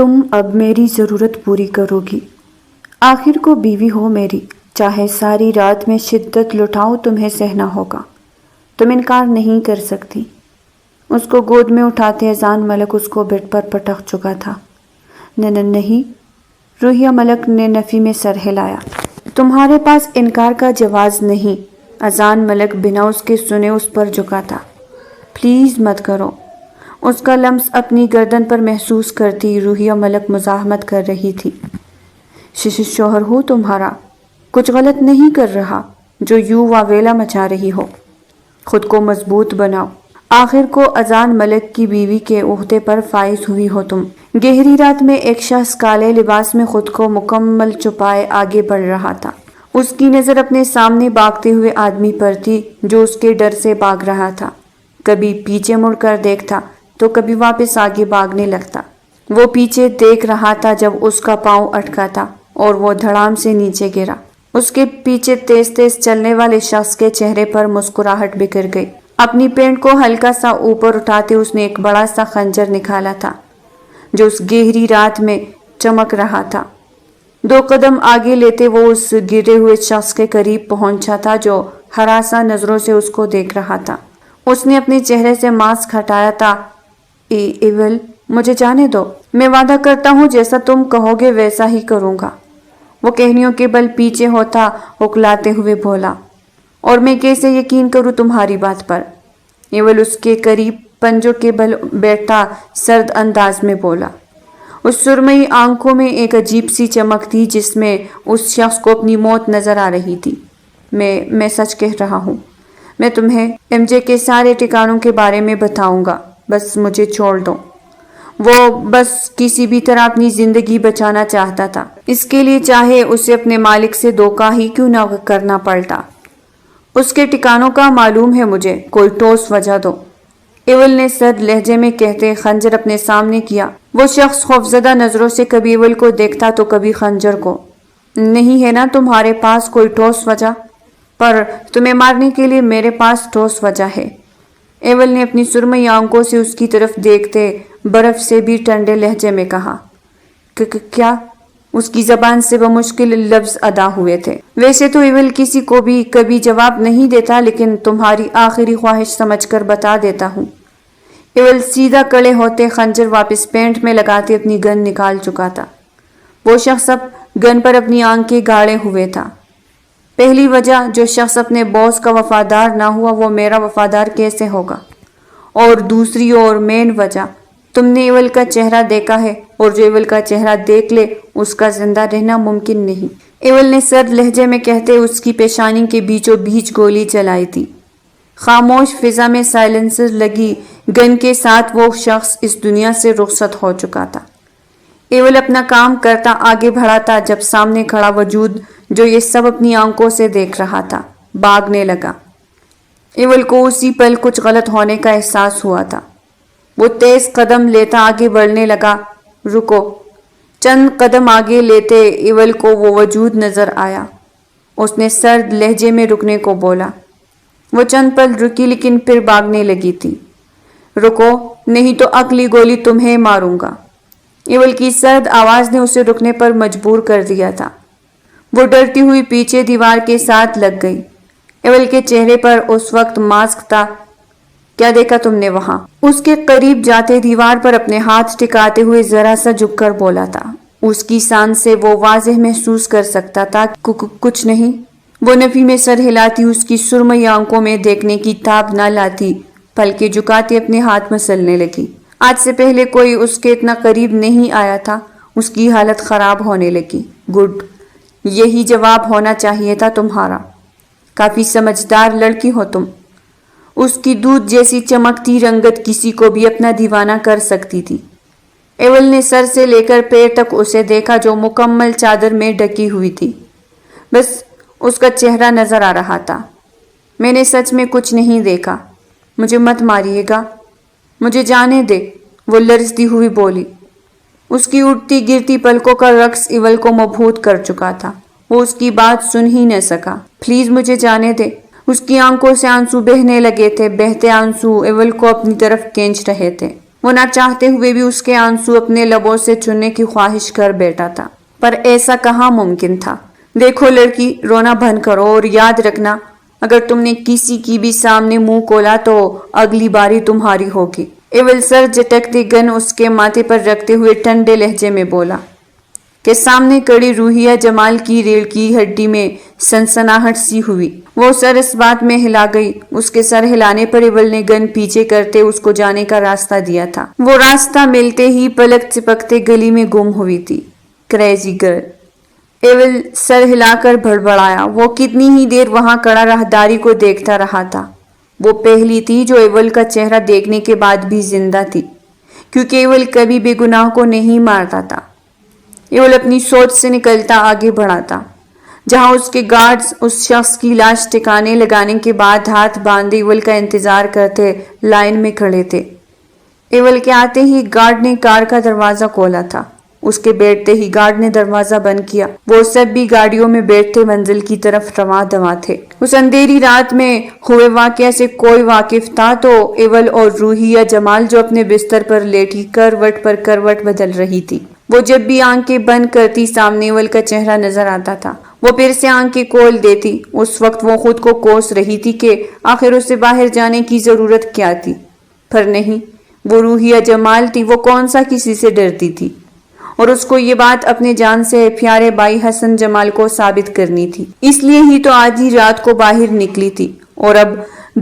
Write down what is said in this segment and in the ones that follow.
تم اب میری ضرورت پوری کرو گی، آخر کو بیوی ہو میری، چاہے ساری رات میں شدت لٹاؤ تمہیں سہنا ہوگا، تم انکار نہیں کر سکتی۔ اس کو گود میں اٹھاتے اذان ملک اس کو بیڈ پر پٹک چکا تھا۔ نہیں، روحیہ ملک نے نفی میں سر ہلایا۔ تمہارے پاس انکار کا جواز نہیں۔ اذان ملک بنا اس کے سنے اس پر جھکا تھا۔ پلیز مت کرو۔ اس کا لمس اپنی گردن پر محسوس کرتی روحیہ ملک مزاحمت کر رہی تھی۔ شوہر ہوں تمہارا، کچھ غلط نہیں کر رہا جو یوں واویلا مچا رہی ہو۔ خود کو مضبوط بناؤ، آخر کو اذان ملک کی بیوی کے عہدے پر فائز ہوئی ہو تم۔ گہری رات میں ایک شخص کالے لباس میں خود کو مکمل چھپائے آگے بڑھ رہا تھا۔ اس کی نظر اپنے سامنے بھاگتے ہوئے آدمی پر تھی جو اس کے ڈر سے بھاگ رہا تھا۔ کبھی پیچھے مڑ کر دیکھتا تو کبھی واپس آگے بھاگنے لگتا۔ وہ پیچھے دیکھ رہا تھا جب اس کا پاؤں اٹکا تھا اور وہ دھڑام سے نیچے گرا۔ اس کے پیچھے تیز تیز چلنے والے شخص کے چہرے پر مسکراہٹ بکھر گئی۔ اپنی پینٹ کو ہلکا سا اوپر اٹھاتے اس نے ایک بڑا سا خنجر نکالا تھا جو اس گہری رات میں چمک رہا تھا۔ 2 قدم آگے لیتے وہ اس گرے ہوئے شخص کے قریب پہنچا تھا جو ہراساں نظروں سے اس کو دیکھ رہا تھا۔ اس نے اپنے چہرے سے ماسک ہٹایا تھا۔ ایول، مجھے جانے دو، میں وعدہ کرتا ہوں جیسا تم کہو گے ویسا ہی کروں گا، وہ کہنیوں کے بل پیچھے ہوتا اکلاتے ہوئے بولا۔ اور میں کیسے یقین کروں تمہاری بات پر؟ ایول اس کے قریب پنجوں کے بل بیٹھتا سرد انداز میں بولا۔ اس سرمئی آنکھوں میں ایک عجیب سی چمک تھی جس میں اس شخص کو اپنی موت نظر آ رہی تھی۔ میں سچ کہہ رہا ہوں، میں تمہیں ایم جے کے سارے ٹھکانوں کے بارے میں بتاؤں گا، بس مجھے چھوڑ دو۔ وہ بس کسی بھی طرح اپنی زندگی بچانا چاہتا تھا، اس کے لیے چاہے اسے اپنے مالک سے دھوکہ ہی کیوں نہ کرنا پڑتا۔ اس کے ٹھکانوں کا معلوم ہے مجھے، کوئی ٹھوس وجہ دو، ایول نے سرد لہجے میں کہتے خنجر اپنے سامنے کیا۔ وہ شخص خوفزدہ نظروں سے کبھی ایول کو دیکھتا تو کبھی خنجر کو۔ نہیں ہے نا تمہارے پاس کوئی ٹھوس وجہ؟ پر تمہیں مارنے کے لیے میرے پاس ٹھوس وجہ ہے، ایول نے اپنی سرمئی آنکھوں سے اس کی طرف دیکھتے برف سے بھی ٹھنڈے لہجے میں کہا۔ کیا؟ اس کی زبان سے بمشکل لفظ ادا ہوئے تھے۔ ویسے تو ایول کسی کو بھی کبھی جواب نہیں دیتا، لیکن تمہاری آخری خواہش سمجھ کر بتا دیتا ہوں۔ ایول سیدھا کھڑے ہوتے خنجر واپس پینٹ میں لگاتے اپنی گن نکال چکا تھا۔ وہ شخص اب گن پر اپنی آنکھیں گاڑے ہوئے تھا۔ پہلی وجہ، جو شخص اپنے باس کا وفادار نہ ہوا وہ میرا وفادار کیسے ہوگا؟ اور دوسری اور مین وجہ، تم نے ایول کا چہرہ دیکھا ہے، اور جو ایول کا چہرہ دیکھ لے اس کا زندہ رہنا ممکن نہیں، ایول نے سرد لہجے میں کہتے اس کی پیشانی کے بیچوں بیچ گولی چلائی تھی۔ خاموش فضا میں سائلنسر لگی گن کے ساتھ وہ شخص اس دنیا سے رخصت ہو چکا تھا۔ ایول اپنا کام کرتا آگے بڑھا تھا جب سامنے کھڑا وجود جو یہ سب اپنی آنکھوں سے دیکھ رہا تھا بھاگنے لگا۔ ایول کو اسی پل کچھ غلط ہونے کا احساس ہوا تھا۔ وہ تیز قدم لیتا آگے بڑھنے لگا۔ رکو۔ چند قدم آگے لیتے ایول کو وہ وجود نظر آیا۔ اس نے سرد لہجے میں رکنے کو بولا۔ وہ چند پل رکی لیکن پھر بھاگنے لگی تھی۔ رکو، نہیں تو اگلی گولی تمہیں ماروں گا۔ ایول کی سرد آواز نے اسے رکنے پر مجبور کر دیا تھا۔ وہ ڈرتی ہوئی پیچھے دیوار کے ساتھ لگ گئی۔ ایول کے چہرے پر اس وقت ماسک تھا۔ کیا دیکھا تم نے وہاں؟ اس کے قریب جاتے دیوار پر اپنے ہاتھ ٹکاتے ہوئے ذرا سا جھک کر بولا تھا۔ اس کی سانس سے وہ واضح محسوس کر سکتا تھا کچھ نہیں۔ وہ نفی میں سر ہلاتی اس کی سرمئی آنکھوں میں دیکھنے کی تاب نہ لاتی، پلکیں جھکاتی اپنے ہاتھ مسلنے لگی۔ آج سے پہلے کوئی اس کے اتنا قریب نہیں آیا تھا۔ اس کی حالت خراب ہونے لگی۔ گڈ، یہی جواب ہونا چاہیے تھا تمہارا۔ کافی سمجھدار لڑکی ہو تم۔ اس کی دودھ جیسی چمکتی رنگت کسی کو بھی اپنا دیوانہ کر سکتی تھی۔ ایول نے سر سے لے کر پیر تک اسے دیکھا جو مکمل چادر میں ڈھکی ہوئی تھی۔ بس اس کا چہرہ نظر آ رہا تھا۔ میں نے سچ میں کچھ نہیں دیکھا، مجھے مت ماریے گا، مجھے جانے دے، وہ لرزتی ہوئی بولی۔ اس کی اٹھتی گرتی پلکوں کا رقص ایول کو مبہوت کر چکا تھا۔ وہ اس کی بات سن ہی نہ سکا۔ پلیز مجھے جانے دے۔ اس کی آنکھوں سے آنسو بہنے لگے تھے۔ بہتے آنسو ایول کو اپنی طرف کھینچ رہے تھے۔ وہ نہ چاہتے ہوئے بھی اس کے آنسو اپنے لبوں سے چننے کی خواہش کر بیٹھا تھا، پر ایسا کہاں ممکن تھا۔ دیکھو لڑکی، رونا بند کرو اور یاد رکھنا، اگر تم نے کسی کی بھی سامنے منہ کھولا تو اگلی باری تمہاری ہوگی۔ ایول سر جھٹکتے گن اس کے ماتھے پر رکھتے ہوئے ٹھنڈے لہجے میں بولا کہ سامنے کڑی روحیہ جمال کی ریڑھ کی ہڈی میں سنسناہٹ سی ہوئی۔ وہ سر اس بات میں ہلا گئی۔ اس کے سر ہلانے پر ایول نے گن پیچھے کرتے اس کو جانے کا راستہ دیا تھا۔ وہ راستہ ملتے ہی پلک چپکتے گلی میں گم ہوئی تھی۔ کریزی گرل، ایول سر ہلا کر بڑبڑایا۔ وہ کتنی ہی دیر وہاں کڑا راہداری کو دیکھتا رہا تھا۔ وہ پہلی تھی جو ایول کا چہرہ دیکھنے کے بعد بھی زندہ تھی، کیونکہ ایول کبھی بے گناہ کو نہیں مارتا تھا۔ ایول اپنی سوچ سے نکلتا آگے بڑھا تھا، جہاں اس کے گارڈز اس شخص کی لاش ٹھکانے لگانے کے بعد ہاتھ باندھے ایول کا انتظار کرتے لائن میں کھڑے تھے۔ ایول کے آتے ہی گارڈ نے کار کا دروازہ کھولا تھا۔ اس کے بیٹھتے ہی گارڈ نے دروازہ بند کیا۔ وہ سب بھی گاڑیوں میں بیٹھتے منزل کی طرف رواں دواں تھے۔ اس اندھیری رات میں ہوئے واقعہ سے کوئی واقف تھا تو ایول اور روحیہ جمال، جو اپنے بستر پر لیٹی کروٹ پر کروٹ بدل رہی تھی۔ وہ جب بھی آنکھیں بند کرتی سامنے ایول کا چہرہ نظر آتا تھا۔ وہ پھر سے آنکھیں کھول دیتی۔ اس وقت وہ خود کو کوس رہی تھی کہ آخر اسے باہر جانے کی ضرورت کیا تھی، پر نہیں، وہ روحیہ جمال تھی۔ وہ کون سا کسی سے ڈرتی تھی، اور اس کو یہ بات اپنے جان سے پیارے بھائی حسن جمال کو ثابت کرنی تھی۔ اس لیے ہی تو آدھی رات کو باہر نکلی تھی اور اب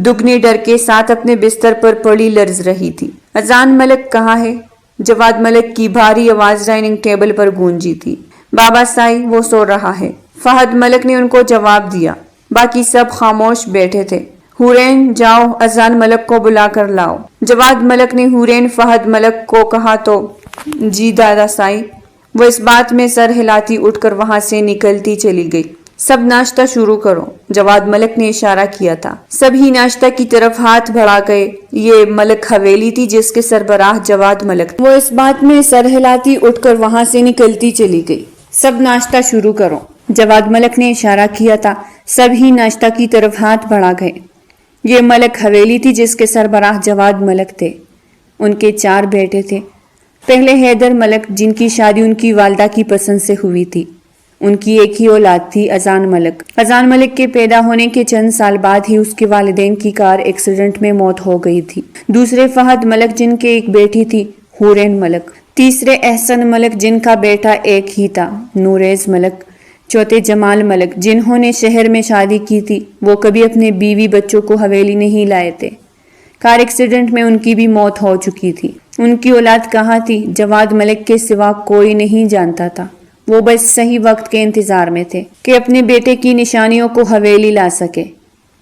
دگنے ڈر کے ساتھ اپنے بستر پر پڑی لرز رہی تھی۔ اذان ملک کہاں ہے؟ جواد ملک کی بھاری آواز ڈائننگ ٹیبل پر گونجی تھی۔ بابا سائی، وہ سو رہا ہے، فہد ملک نے ان کو جواب دیا۔ باقی سب خاموش بیٹھے تھے۔ حورین، جاؤ اذان ملک کو بلا کر لاؤ۔ جواد ملک نے حورین فہد ملک کو کہا تو جی دادا سائی۔ وہ اس بات میں سر ہلاتی اٹھ کر وہاں سے نکلتی چلی گئی۔ سب ناشتہ شروع کرو، جواد ملک نے اشارہ کیا تھا۔ سبھی ناشتہ کی طرف ہاتھ بڑھا گئے۔ یہ ملک حویلی تھی جس کے سربراہ جواد ملک تھے۔ وہ اس بات میں سر ہلاتی اٹھ کر وہاں سے نکلتی چلی گئی۔ سب ناشتہ شروع کرو، جواد ملک نے اشارہ کیا تھا۔ سبھی ناشتہ کی طرف ہاتھ بڑھا گئے۔ یہ ملک حویلی تھی جس کے سربراہ جواد ملک تھے۔ ان کے 4 بیٹے تھے۔ پہلے حیدر ملک، جن کی شادی ان کی والدہ کی پسند سے ہوئی تھی۔ ان کی ایک ہی اولاد تھی، اذان ملک۔ اذان ملک کے پیدا ہونے کے چند سال بعد ہی اس کے والدین کی کار ایکسیڈنٹ میں موت ہو گئی تھی۔ دوسرے فہد ملک، جن کے ایک بیٹی تھی، حورین ملک۔ تیسرے احسن ملک، جن کا بیٹا ایک ہی تھا، نوریز ملک۔ چوتھے جمال ملک، جنہوں نے شہر میں شادی کی تھی۔ وہ کبھی اپنے بیوی بچوں کو حویلی نہیں لائے تھے۔ کار ایکسیڈنٹ میں ان کی بھی موت ہو چکی تھی۔ ان کی اولاد کہاں تھی، جواد ملک کے سوا کوئی نہیں جانتا تھا۔ وہ بس صحیح وقت کے انتظار میں تھے کہ اپنے بیٹے کی نشانیوں کو حویلی لا سکے۔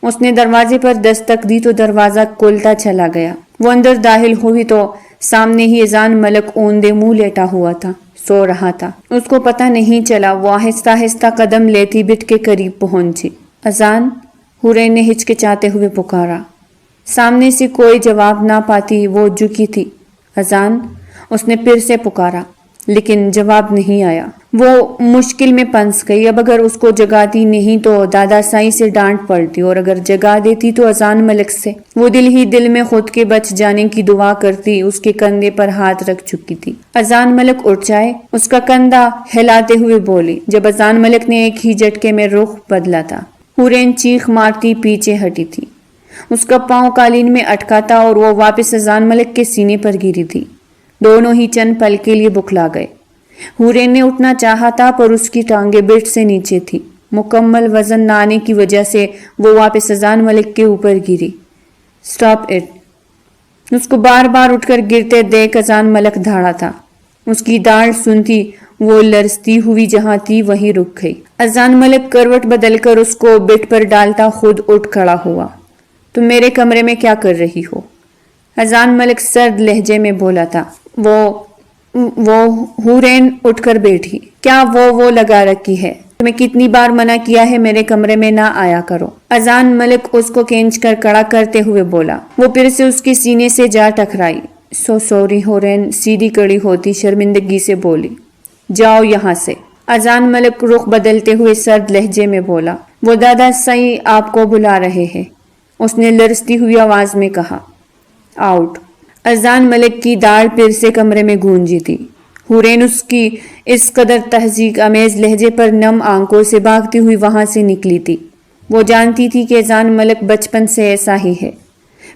اس نے دروازے پر دستک دی تو دروازہ کھلتا چلا گیا۔ وہ اندر داخل ہوئی تو سامنے ہی اذان ملک اوندے منہ لیٹا ہوا تھا، سو رہا تھا۔ اس کو پتہ نہیں چلا۔ وہ آہستہ آہستہ قدم لیتی بٹ کے قریب پہنچی۔ اذان، حورین نے ہچکچاتے ہوئے پکارا۔ سامنے سے کوئی جواب نہ پاتی وہ جھکی تھی۔ اذان، اس نے پھر سے پکارا، لیکن جواب نہیں آیا۔ وہ مشکل میں پھنس گئی۔ اب اگر اس کو جگاتی نہیں تو دادا سائی سے ڈانٹ پڑتی، اور اگر جگا دیتی تو اذان ملک سے۔ وہ دل ہی دل میں خود کے بچ جانے کی دعا کرتی اس کے کندھے پر ہاتھ رکھ چکی تھی۔ اذان ملک اٹھ جائے، اس کا کندھا ہلاتے ہوئے بولی۔ جب اذان ملک نے ایک ہی جھٹکے میں رخ بدلا تھا، حورین چیخ مارتی پیچھے ہٹی تھی۔ اس کا پاؤں قالین میں اٹکا تھا اور وہ واپس اذان ملک کے سینے پر گری تھی۔ دونوں ہی چند پل کے لیے بکھلا گئے۔ حورین نے اٹھنا چاہا تھا پر اس کی ٹانگیں بٹ سے نیچے تھی۔ مکمل وزن نہ آنے کی وجہ سے وہ واپس اذان ملک کے اوپر گری۔ Stop it! اس کو بار بار اٹھ کر گرتے دیکھ اذان ملک دھاڑا تھا۔ اس کی داڑھ سنتی وہ لرزتی ہوئی جہاں تھی وہیں رک گئی۔ اذان ملک کروٹ بدل کر اس کو بٹ پر ڈالتا خود اٹھ کھڑا ہوا۔ تم میرے کمرے میں کیا کر رہی ہو؟ اذان ملک سرد لہجے میں بولا تھا۔ وہ حورین اٹھ کر بیٹھی۔ کیا وہ لگا رکھی ہے؟ تمہیں کتنی بار منع کیا ہے میرے کمرے میں نہ آیا کرو؟ اذان ملک اس کو کھینچ کر کھڑا کرتے ہوئے بولا۔ وہ پھر سے اس کے سینے سے جا ٹکرائی۔ سو سوری حورین سیدھی کڑی ہوتی شرمندگی سے بولی۔ جاؤ یہاں سے۔ اذان ملک رخ بدلتے ہوئے سرد لہجے میں بولا۔ وہ دادا سائی آپ کو بلا رہے ہیں، اس نے لرزتی ہوئی آواز میں کہا۔ آؤٹ! اذان ملک کی داڑ پھر سے کمرے میں گونجی تھی۔ حورین اس کی اس قدر تہذیب امیز لہجے پر نم آنکھوں سے بھاگتی ہوئی وہاں سے نکلی تھی۔ وہ جانتی تھی کہ اذان ملک بچپن سے ایسا ہی ہے،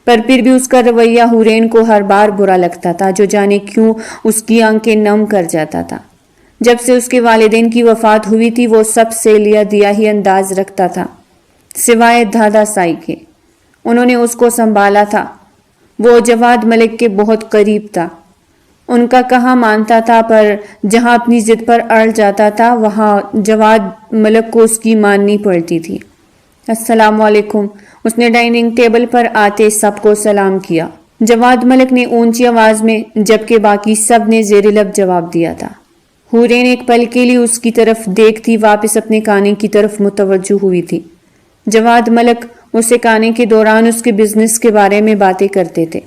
پر پھر بھی اس کا رویہ حورین کو ہر بار برا لگتا تھا، جو جانے کیوں اس کی آنکھیں نم کر جاتا تھا۔ جب سے اس کے والدین کی وفات ہوئی تھی وہ سب سے لیا دیا ہی انداز رکھتا تھا، سوائے دادا سائی کے۔ انہوں نے اس کو سنبھالا تھا۔ وہ جواد ملک کے بہت قریب تھا، ان کا کہا مانتا تھا، پر جہاں اپنی ضد پر اڑ جاتا تھا وہاں جواد ملک کو اس کی ماننی پڑتی تھی۔ السلام علیکم، اس نے ڈائننگ ٹیبل پر آتے سب کو سلام کیا۔ جواد ملک نے اونچی آواز میں، جبکہ باقی سب نے زیر لب جواب دیا تھا۔ حورین ایک پل کے لیے اس کی طرف دیکھتی واپس اپنے کھانے کی طرف متوجہ ہوئی تھی۔ جواد ملک اسے کھانے کے دوران اس کے بزنس کے بارے میں باتیں کرتے تھے،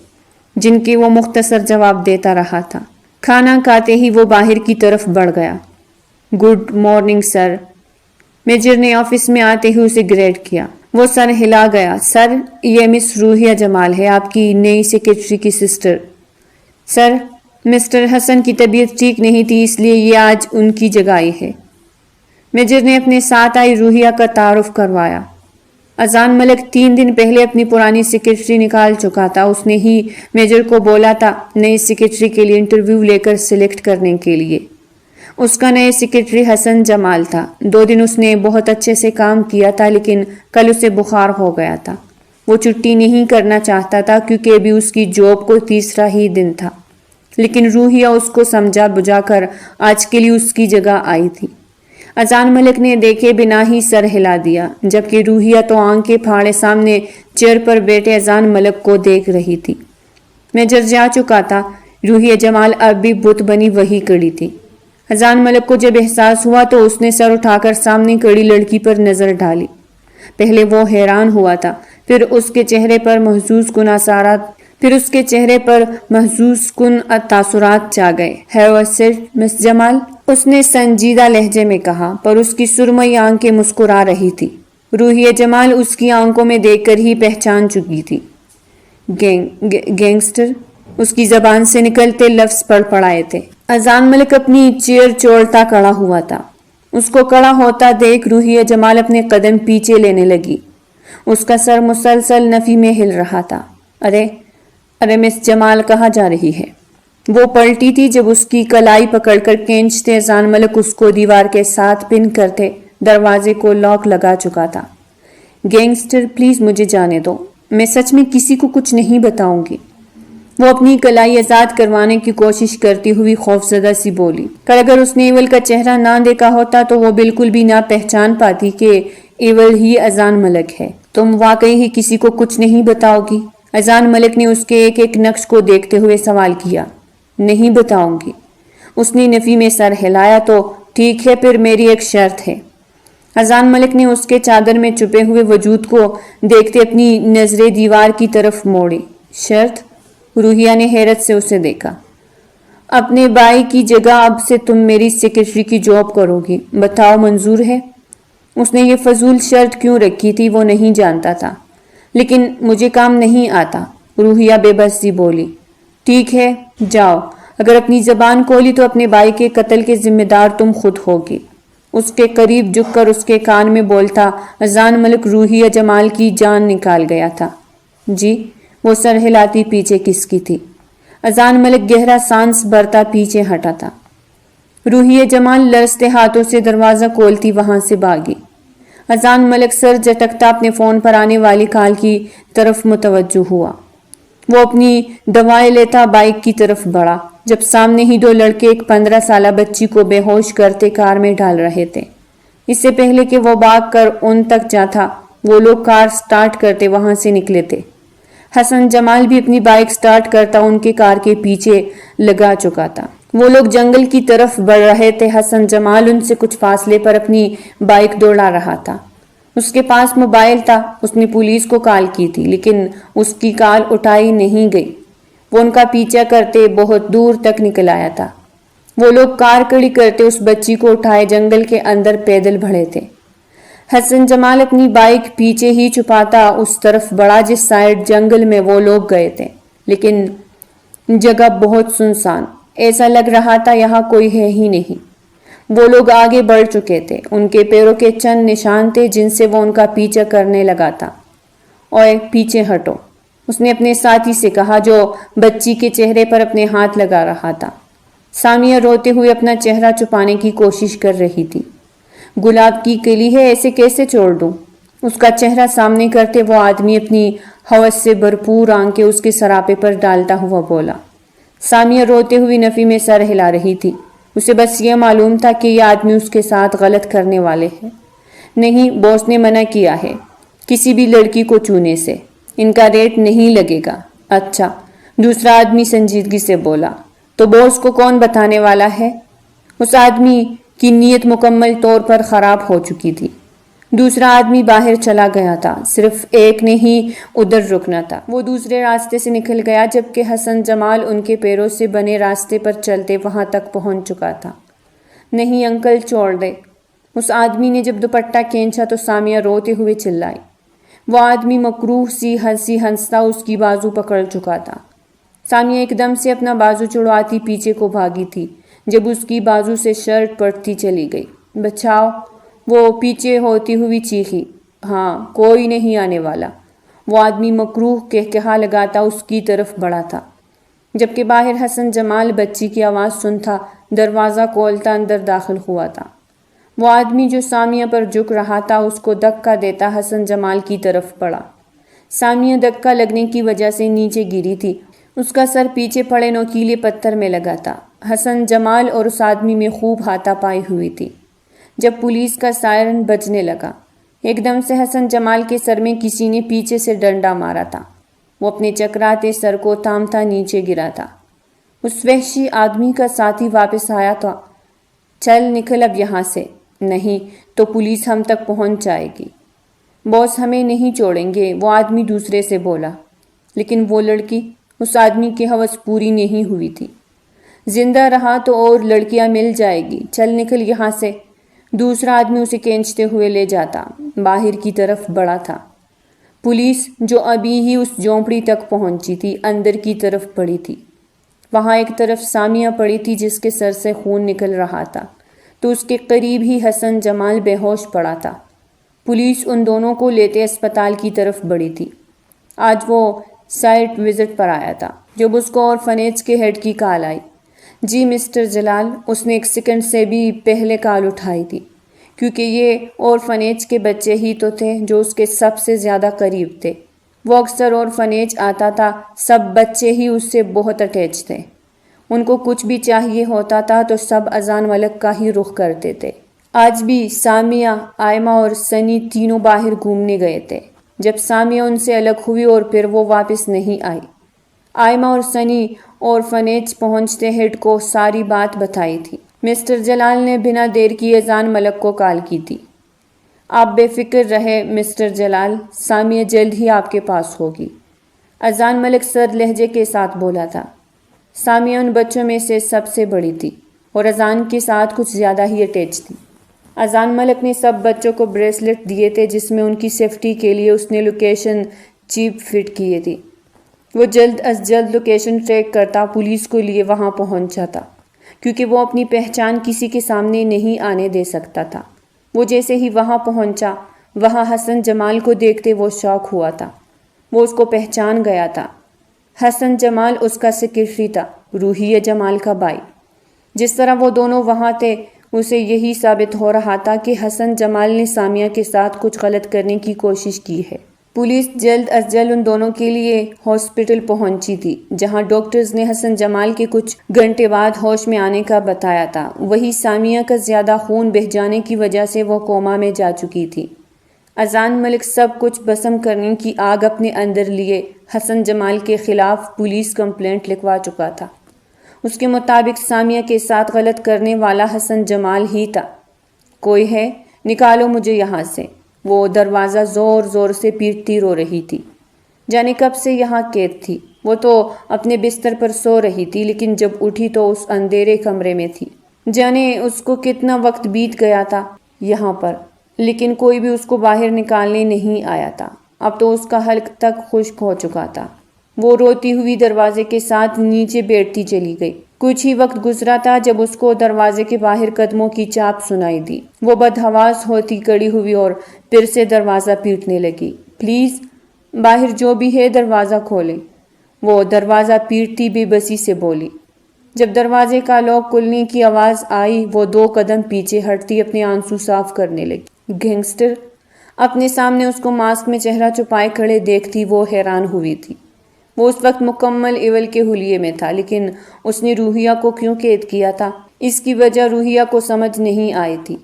جن کے وہ مختصر جواب دیتا رہا تھا۔ کھانا کھاتے ہی وہ باہر کی طرف بڑھ گیا۔ گڈ مارننگ سر، میجر نے آفس میں آتے ہی اسے گریٹ کیا۔ وہ سر ہلا گیا۔ سر، یہ مس روحیہ جمال ہے، آپ کی نئی سیکرٹری کی سسٹر۔ سر، مسٹر حسن کی طبیعت ٹھیک نہیں تھی، اس لیے یہ آج ان کی جگہ آئی ہے۔ میجر نے اپنے ساتھ آئی روحیہ کا تعارف کروایا۔ اذان ملک 3 دن پہلے اپنی پرانی سیکرٹری نکال چکا تھا۔ اس نے ہی میجر کو بولا تھا نئی سیکرٹری کے لیے انٹرویو لے کر سلیکٹ کرنے کے لیے۔ اس کا نئے سیکرٹری حسن جمال تھا۔ 2 دن اس نے بہت اچھے سے کام کیا تھا، لیکن کل اسے بخار ہو گیا تھا۔ وہ چھٹی نہیں کرنا چاہتا تھا کیونکہ ابھی اس کی جاب کو 3را ہی دن تھا، لیکن روحیہ اس کو سمجھا بجھا کر آج کے لیے اس کی جگہ آئی تھی۔ اذان ملک نے دیکھے بنا ہی سر ہلا دیا، جبکہ روحیہ تو آنکھیں پھاڑے سامنے چیئر پر بیٹھے اذان ملک کو دیکھ رہی تھی۔ میجر جا چکا تھا، روحیہ جمال اب بھی بت بنی وہی کڑی تھی۔ اذان ملک کو جب احساس ہوا تو اس نے سر اٹھا کر سامنے کڑی لڑکی پر نظر ڈالی۔ پہلے وہ حیران ہوا تھا، پھر اس کے چہرے پر محظوظ کن تاثرات چھا گئے۔ ہیو اے سیٹ مس جمال، اس نے سنجیدہ لہجے میں کہا، پر اس کی سرمئی آنکھیں مسکرا رہی تھی۔ روحیہ جمال اس کی آنکھوں میں دیکھ کر ہی پہچان چکی تھی۔ گینگسٹر، اس کی زبان سے نکلتے لفظ پڑائے تھے۔ اذان ملک اپنی چیئر چھوڑتا کھڑا ہوا تھا۔ اس کو کھڑا ہوتا دیکھ روحیہ جمال اپنے قدم پیچھے لینے لگی۔ اس کا سر مسلسل نفی میں ہل رہا تھا۔ ارے مس جمال کہاں جا رہی ہے؟ وہ پلٹی تھی جب اس کی کلائی پکڑ کر کھینچتے اذان ملک اس کو دیوار کے ساتھ پن کرتے دروازے کو لاک لگا چکا تھا۔ گینگسٹر، پلیز مجھے جانے دو، میں سچ میں کسی کو کچھ نہیں بتاؤں گی۔ وہ اپنی کلائی آزاد کروانے کی کوشش کرتی ہوئی خوفزدہ سی بولی، کہ اگر اس نے ایول کا چہرہ نہ دیکھا ہوتا تو وہ بالکل بھی نہ پہچان پاتی کہ ایول ہی اذان ملک ہے۔ تم واقعی ہی کسی کو کچھ نہیں بتاؤ گی؟ اذان ملک نے اس کے ایک ایک نقش کو دیکھتے ہوئے سوال کیا۔ نہیں بتاؤں گی، اس نے نفی میں سر ہلایا۔ تو ٹھیک ہے، پھر میری ایک شرط ہے۔ اذان ملک نے اس کے چادر میں چھپے ہوئے وجود کو دیکھتے اپنی نظریں دیوار کی طرف موڑی۔ شرط؟ روحیہ نے حیرت سے اسے دیکھا۔ اپنے بھائی کی جگہ اب سے تم میری سیکرٹری کی جاب کرو گی، بتاؤ منظور ہے؟ اس نے یہ فضول شرط کیوں رکھی تھی وہ نہیں جانتا تھا، لیکن مجھے کام نہیں آتا، روحیہ بے بس سی بولی۔ ٹھیک ہے، جاؤ، اگر اپنی زبان کھولی تو اپنے بھائی کے قتل کے ذمہ دار تم خود ہوگی۔ اس کے قریب جھک کر اس کے کان میں بولتا اذان ملک روحیہ جمال کی جان نکال گیا تھا۔ جی؟ وہ سر ہلاتی پیچھے کسکی تھی۔ اذان ملک گہرا سانس بھرتا پیچھے ہٹا تھا۔ روحیہ جمال لرزتے ہاتھوں سے دروازہ کھولتی وہاں سے بھاگی۔ اذان ملک سر جھٹکتا اپنے فون پر آنے والی کال کی طرف متوجہ ہوا۔ وہ اپنی دوائیں لیتا بائک کی طرف بڑھا، جب سامنے ہی 2 لڑکے ایک 15 سالہ بچی کو بے ہوش کرتے کار میں ڈال رہے تھے۔ اس سے پہلے کہ وہ بھاگ کر ان تک جاتا، وہ لوگ کار سٹارٹ کرتے وہاں سے نکلے تھے۔ حسن جمال بھی اپنی بائک سٹارٹ کرتا ان کے کار کے پیچھے لگا چکا تھا۔ وہ لوگ جنگل کی طرف بڑھ رہے تھے۔ حسن جمال ان سے کچھ فاصلے پر اپنی بائک دوڑا رہا تھا۔ اس کے پاس موبائل تھا، اس نے پولیس کو کال کی تھی، لیکن اس کی کال اٹھائی نہیں گئی۔ وہ ان کا پیچھا کرتے بہت دور تک نکل آیا تھا۔ وہ لوگ کار کھڑی کرتے اس بچی کو اٹھائے جنگل کے اندر پیدل بڑھے تھے۔ حسن جمال اپنی بائک پیچھے ہی چھپاتا اس طرف بڑھا جس سائڈ جنگل میں وہ لوگ گئے تھے، لیکن جگہ بہت سنسان، ایسا لگ رہا تھا یہاں کوئی ہے ہی نہیں۔ وہ لوگ آگے بڑھ چکے تھے، ان کے پیروں کے چند نشان تھے جن سے وہ ان کا پیچھا کرنے لگا تھا۔ اوئے پیچھے ہٹو، اس نے اپنے ساتھی سے کہا جو بچی کے چہرے پر اپنے ہاتھ لگا رہا تھا۔ سامیہ روتے ہوئے اپنا چہرہ چھپانے کی کوشش کر رہی تھی۔ گلاب کی کلی ہے، ایسے کیسے چھوڑ دوں؟ اس کا چہرہ سامنے کرتے وہ آدمی اپنی ہوس سے بھرپور آنکھیں اس کے سراپے پر ڈالتا ہوا بولا۔ سامیہ روتے ہوئی نفی میں سر ہلا رہی تھی۔ اسے بس یہ معلوم تھا کہ یہ آدمی اس کے ساتھ غلط کرنے والے ہیں۔ نہیں، باس نے منع کیا ہے کسی بھی لڑکی کو چھونے سے، ان کا ریٹ نہیں لگے گا۔ اچھا، دوسرا آدمی سنجیدگی سے بولا، تو باس کو کون بتانے والا ہے؟ اس آدمی کی نیت مکمل طور پر خراب ہو چکی تھی۔ دوسرا آدمی باہر چلا گیا تھا، صرف ایک نے ہی ادھر رکنا تھا۔ وہ دوسرے راستے سے نکل گیا جبکہ حسن جمال ان کے پیروں سے بنے راستے پر چلتے وہاں تک پہنچ چکا تھا۔ نہیں انکل، چھوڑ دے۔ اس آدمی نے جب دوپٹہ کھینچا تو سامیہ روتے ہوئے چلائی۔ وہ آدمی مکروہ سی ہنسی ہنستا اس کی بازو پکڑ چکا تھا۔ سامیہ ایک دم سے اپنا بازو چھڑواتی پیچھے کو بھاگی تھی جب اس کی بازو سے شرٹ پڑتی چلی گئی۔ بچاؤ، وہ پیچھے ہوتی ہوئی چیخی۔ ہاں، کوئی نہیں آنے والا۔ وہ آدمی مکروہ کہا لگاتا اس کی طرف بڑھا تھا، جبکہ باہر حسن جمال بچی کی آواز سنتا دروازہ کھولتا اندر داخل ہوا تھا۔ وہ آدمی جو سامیہ پر جھک رہا تھا اس کو دھکا دیتا حسن جمال کی طرف بڑھا۔ سامیہ دھکا لگنے کی وجہ سے نیچے گری تھی، اس کا سر پیچھے پڑے نوکیلے پتھر میں لگا تھا۔ حسن جمال اور اس آدمی میں خوب ہاتھا پائی ہوئی تھی۔ جب پولیس کا سائرن بجنے لگا، ایک دم سے حسن جمال کے سر میں کسی نے پیچھے سے ڈنڈا مارا تھا۔ وہ اپنے چکراتے سر کو تھامتا نیچے گرا تھا۔ اس وحشی آدمی کا ساتھی واپس آیا تھا۔ چل نکل اب یہاں سے، نہیں تو پولیس ہم تک پہنچ جائے گی۔ باس ہمیں نہیں چھوڑیں گے، وہ آدمی دوسرے سے بولا۔ لیکن وہ لڑکی، اس آدمی کی ہوس پوری نہیں ہوئی تھی۔ زندہ رہا تو اور لڑکیاں مل جائے گی، چل نکل یہاں سے۔ دوسرا آدمی اسے کھینچتے ہوئے لے جاتا باہر کی طرف بڑھا تھا۔ پولیس جو ابھی ہی اس جھونپڑی تک پہنچی تھی اندر کی طرف بڑھی تھی۔ وہاں ایک طرف سامیہ پڑی تھی جس کے سر سے خون نکل رہا تھا، تو اس کے قریب ہی حسن جمال بے ہوش پڑا تھا۔ پولیس ان دونوں کو لیتے اسپتال کی طرف بڑھی تھی۔ آج وہ سائٹ وزٹ پر آیا تھا جب اس کو آرفنیج کے ہیڈ کی کال آئی۔ جی مسٹر جلال، اس نے ایک سیکنڈ سے بھی پہلے کال اٹھائی تھی، کیونکہ یہ آرفنیج کے بچے ہی تو تھے جو اس کے سب سے زیادہ قریب تھے۔ وہ اکثر آرفنیج آتا تھا، سب بچے ہی اس سے بہت اٹیچ تھے۔ ان کو کچھ بھی چاہیے ہوتا تھا تو سب اذان ملک کا ہی رخ کرتے تھے۔ آج بھی سامیہ، آئمہ اور سنی تینوں باہر گھومنے گئے تھے جب سامیہ ان سے الگ ہوئی اور پھر وہ واپس نہیں آئی۔ آئمہ اور سنی آرفنیج پہنچتے ہیڈ کو ساری بات بتائی تھی۔ مسٹر جلال نے بنا دیر کی اذان ملک کو کال کی تھی۔ آپ بے فکر رہے مسٹر جلال، سامیہ جلد ہی آپ کے پاس ہوگی، اذان ملک سر لہجے کے ساتھ بولا تھا۔ سامیہ ان بچوں میں سے سب سے بڑی تھی اور اذان کے ساتھ کچھ زیادہ ہی اٹیچ تھی۔ اذان ملک نے سب بچوں کو بریسلٹ دیے تھے جس میں ان کی سیفٹی کے لیے اس نے لوکیشن چپ فٹ کیے تھی۔ وہ جلد از جلد لوکیشن ٹریک کرتا پولیس کو لیے وہاں پہنچ جاتا، کیونکہ وہ اپنی پہچان کسی کے سامنے نہیں آنے دے سکتا تھا۔ وہ جیسے ہی وہاں پہنچا، وہاں حسن جمال کو دیکھتے وہ شاک ہوا تھا۔ وہ اس کو پہچان گیا تھا۔ حسن جمال اس کا سیکرٹری تھا، روحیہ جمال کا بھائی۔ جس طرح وہ دونوں وہاں تھے، اسے یہی ثابت ہو رہا تھا کہ حسن جمال نے سامیہ کے ساتھ کچھ غلط کرنے کی کوشش کی ہے۔ پولیس جلد از جلد ان دونوں کے لیے ہاسپٹل پہنچی تھی، جہاں ڈاکٹرز نے حسن جمال کے کچھ گھنٹے بعد ہوش میں آنے کا بتایا تھا۔ وہی سامیہ کا زیادہ خون بہہ جانے کی وجہ سے وہ کوما میں جا چکی تھی۔ اذان ملک سب کچھ بسم کرنے کی آگ اپنے اندر لیے حسن جمال کے خلاف پولیس کمپلینٹ لکھوا چکا تھا۔ اس کے مطابق سامیہ کے ساتھ غلط کرنے والا حسن جمال ہی تھا۔ کوئی ہے؟ نکالو مجھے یہاں سے۔ وہ دروازہ زور زور سے پیٹتی رو رہی تھی۔ جانے کب سے یہاں قید تھی۔ وہ تو اپنے بستر پر سو رہی تھی، لیکن جب اٹھی تو اس اندھیرے کمرے میں تھی۔ جانے اس کو کتنا وقت بیت گیا تھا یہاں پر، لیکن کوئی بھی اس کو باہر نکالنے نہیں آیا تھا۔ اب تو اس کا حلق تک خشک ہو چکا تھا۔ وہ روتی ہوئی دروازے کے ساتھ نیچے بیٹھتی چلی گئی۔ کچھ ہی وقت گزرا تھا جب اس کو دروازے کے باہر قدموں کی چاپ سنائی دی۔ وہ بدحواس ہوتی کڑی ہوئی اور پھر سے دروازہ پیٹنے لگی۔ پلیز باہر جو بھی ہے دروازہ کھولیں، وہ دروازہ پیٹتی بے بسی سے بولی۔ جب دروازے کا لاک کھلنے کی آواز آئی، وہ 2 قدم پیچھے ہٹتی اپنے آنسو صاف کرنے لگی۔ گینگسٹر اپنے سامنے اس کو ماسک میں چہرہ چھپائے کھڑے دیکھتی وہ حیران ہوئی تھی۔ وہ اس وقت مکمل ایول کے حلیے میں تھا، لیکن اس نے روحیہ کو کیوں قید کیا تھا؟ اس کی وجہ روحیہ کو سمجھ نہیں آئی تھی،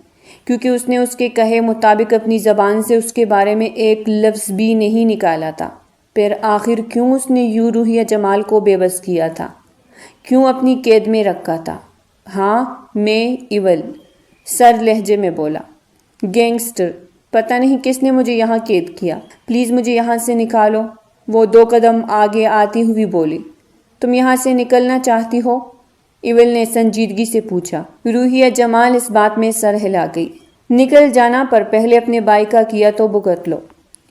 کیونکہ اس نے اس کے کہے مطابق اپنی زبان سے اس کے بارے میں ایک لفظ بھی نہیں نکالا تھا۔ پھر آخر کیوں اس نے یوں روحیہ جمال کو بے بس کیا تھا؟ کیوں اپنی قید میں رکھا تھا؟ ہاں میں ایول، سر لہجے میں بولا۔ گینگسٹر پتہ نہیں کس نے مجھے یہاں قید کیا، پلیز مجھے یہاں سے نکالو، وہ 2 قدم آگے آتی ہوئی بولی۔ تم یہاں سے نکلنا چاہتی ہو؟ ایول نے سنجیدگی سے پوچھا۔ روحیہ جمال اس بات میں سر ہلا گئی۔ نکل جانا، پر پہلے اپنے بھائی کا کیا تو بھگت لو۔